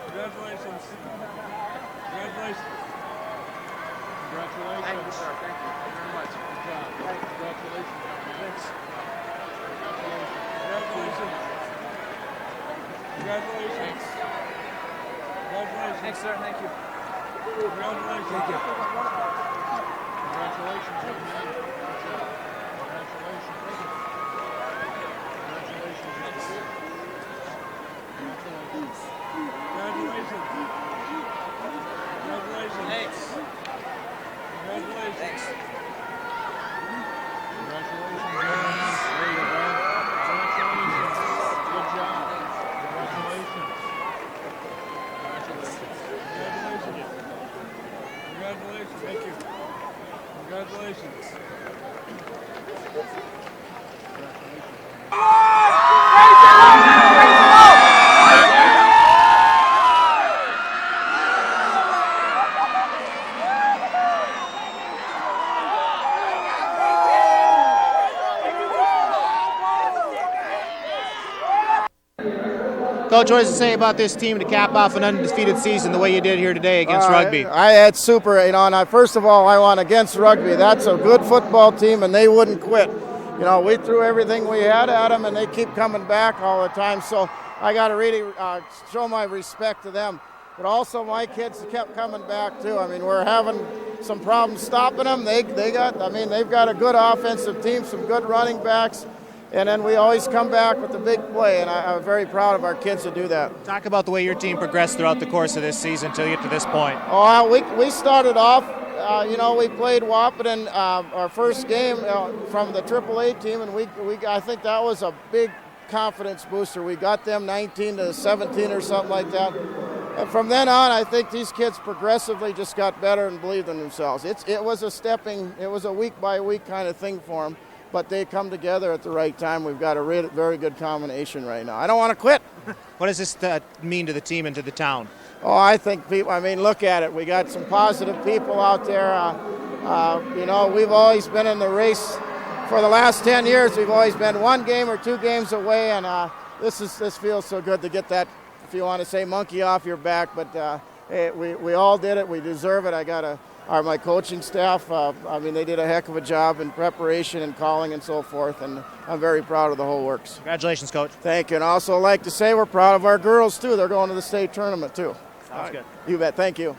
Congratulations. Congratulations. Congratulations. Thank you, sir. Thank you very much. Good job. Congratulations. Thanks. Congratulations. Congratulations. Congratulations. Thanks, sir. Thank you. Congratulations. Thank you. Congratulations, young man. Good job. Congratulations. Thank you. Congratulations. Thanks. Congratulations. Congratulations. Congratulations. Thanks. Congratulations. Thanks. Congratulations, young man. There you go. Congratulations. Good job. Congratulations. Congratulations. Congratulations. Thank you. Congratulations. Coach, what does it say about this team to cap off an undefeated season the way you did here today against Rugby? It's super. And first of all, I want against Rugby. That's a good football team, and they wouldn't quit. We threw everything we had at them, and they keep coming back all the time. So I got to really show my respect to them. But also, my kids kept coming back too. We're having some problems stopping them. They've got a good offensive team, some good running backs. And then we always come back with the big play, and I'm very proud of our kids to do that. Talk about the way your team progressed throughout the course of this season until you get to this point. We started off, we played Wahpeton our first game from the AAA team, and I think that was a big confidence booster. We got them 19-17 or something like that. And from then on, I think these kids progressively just got better and believed in themselves. It was a week-by-week kind of thing for them. But they come together at the right time. We've got a very good combination right now. I don't want to quit. What does this mean to the team and to the town? I think people, look at it. We got some positive people out there. We've always been in the race. For the last 10 years, we've always been 1 game or 2 games away, and this feels so good to get that, if you want to say, monkey off your back. But hey, we all did it. We deserve it. I got to my coaching staff. I mean, they did a heck of a job in preparation and calling and so forth, and I'm very proud of the whole works. Congratulations, Coach. Thank you. And also like to say we're proud of our girls, too. They're going to the state tournament, too. Sounds good. You bet. Thank you.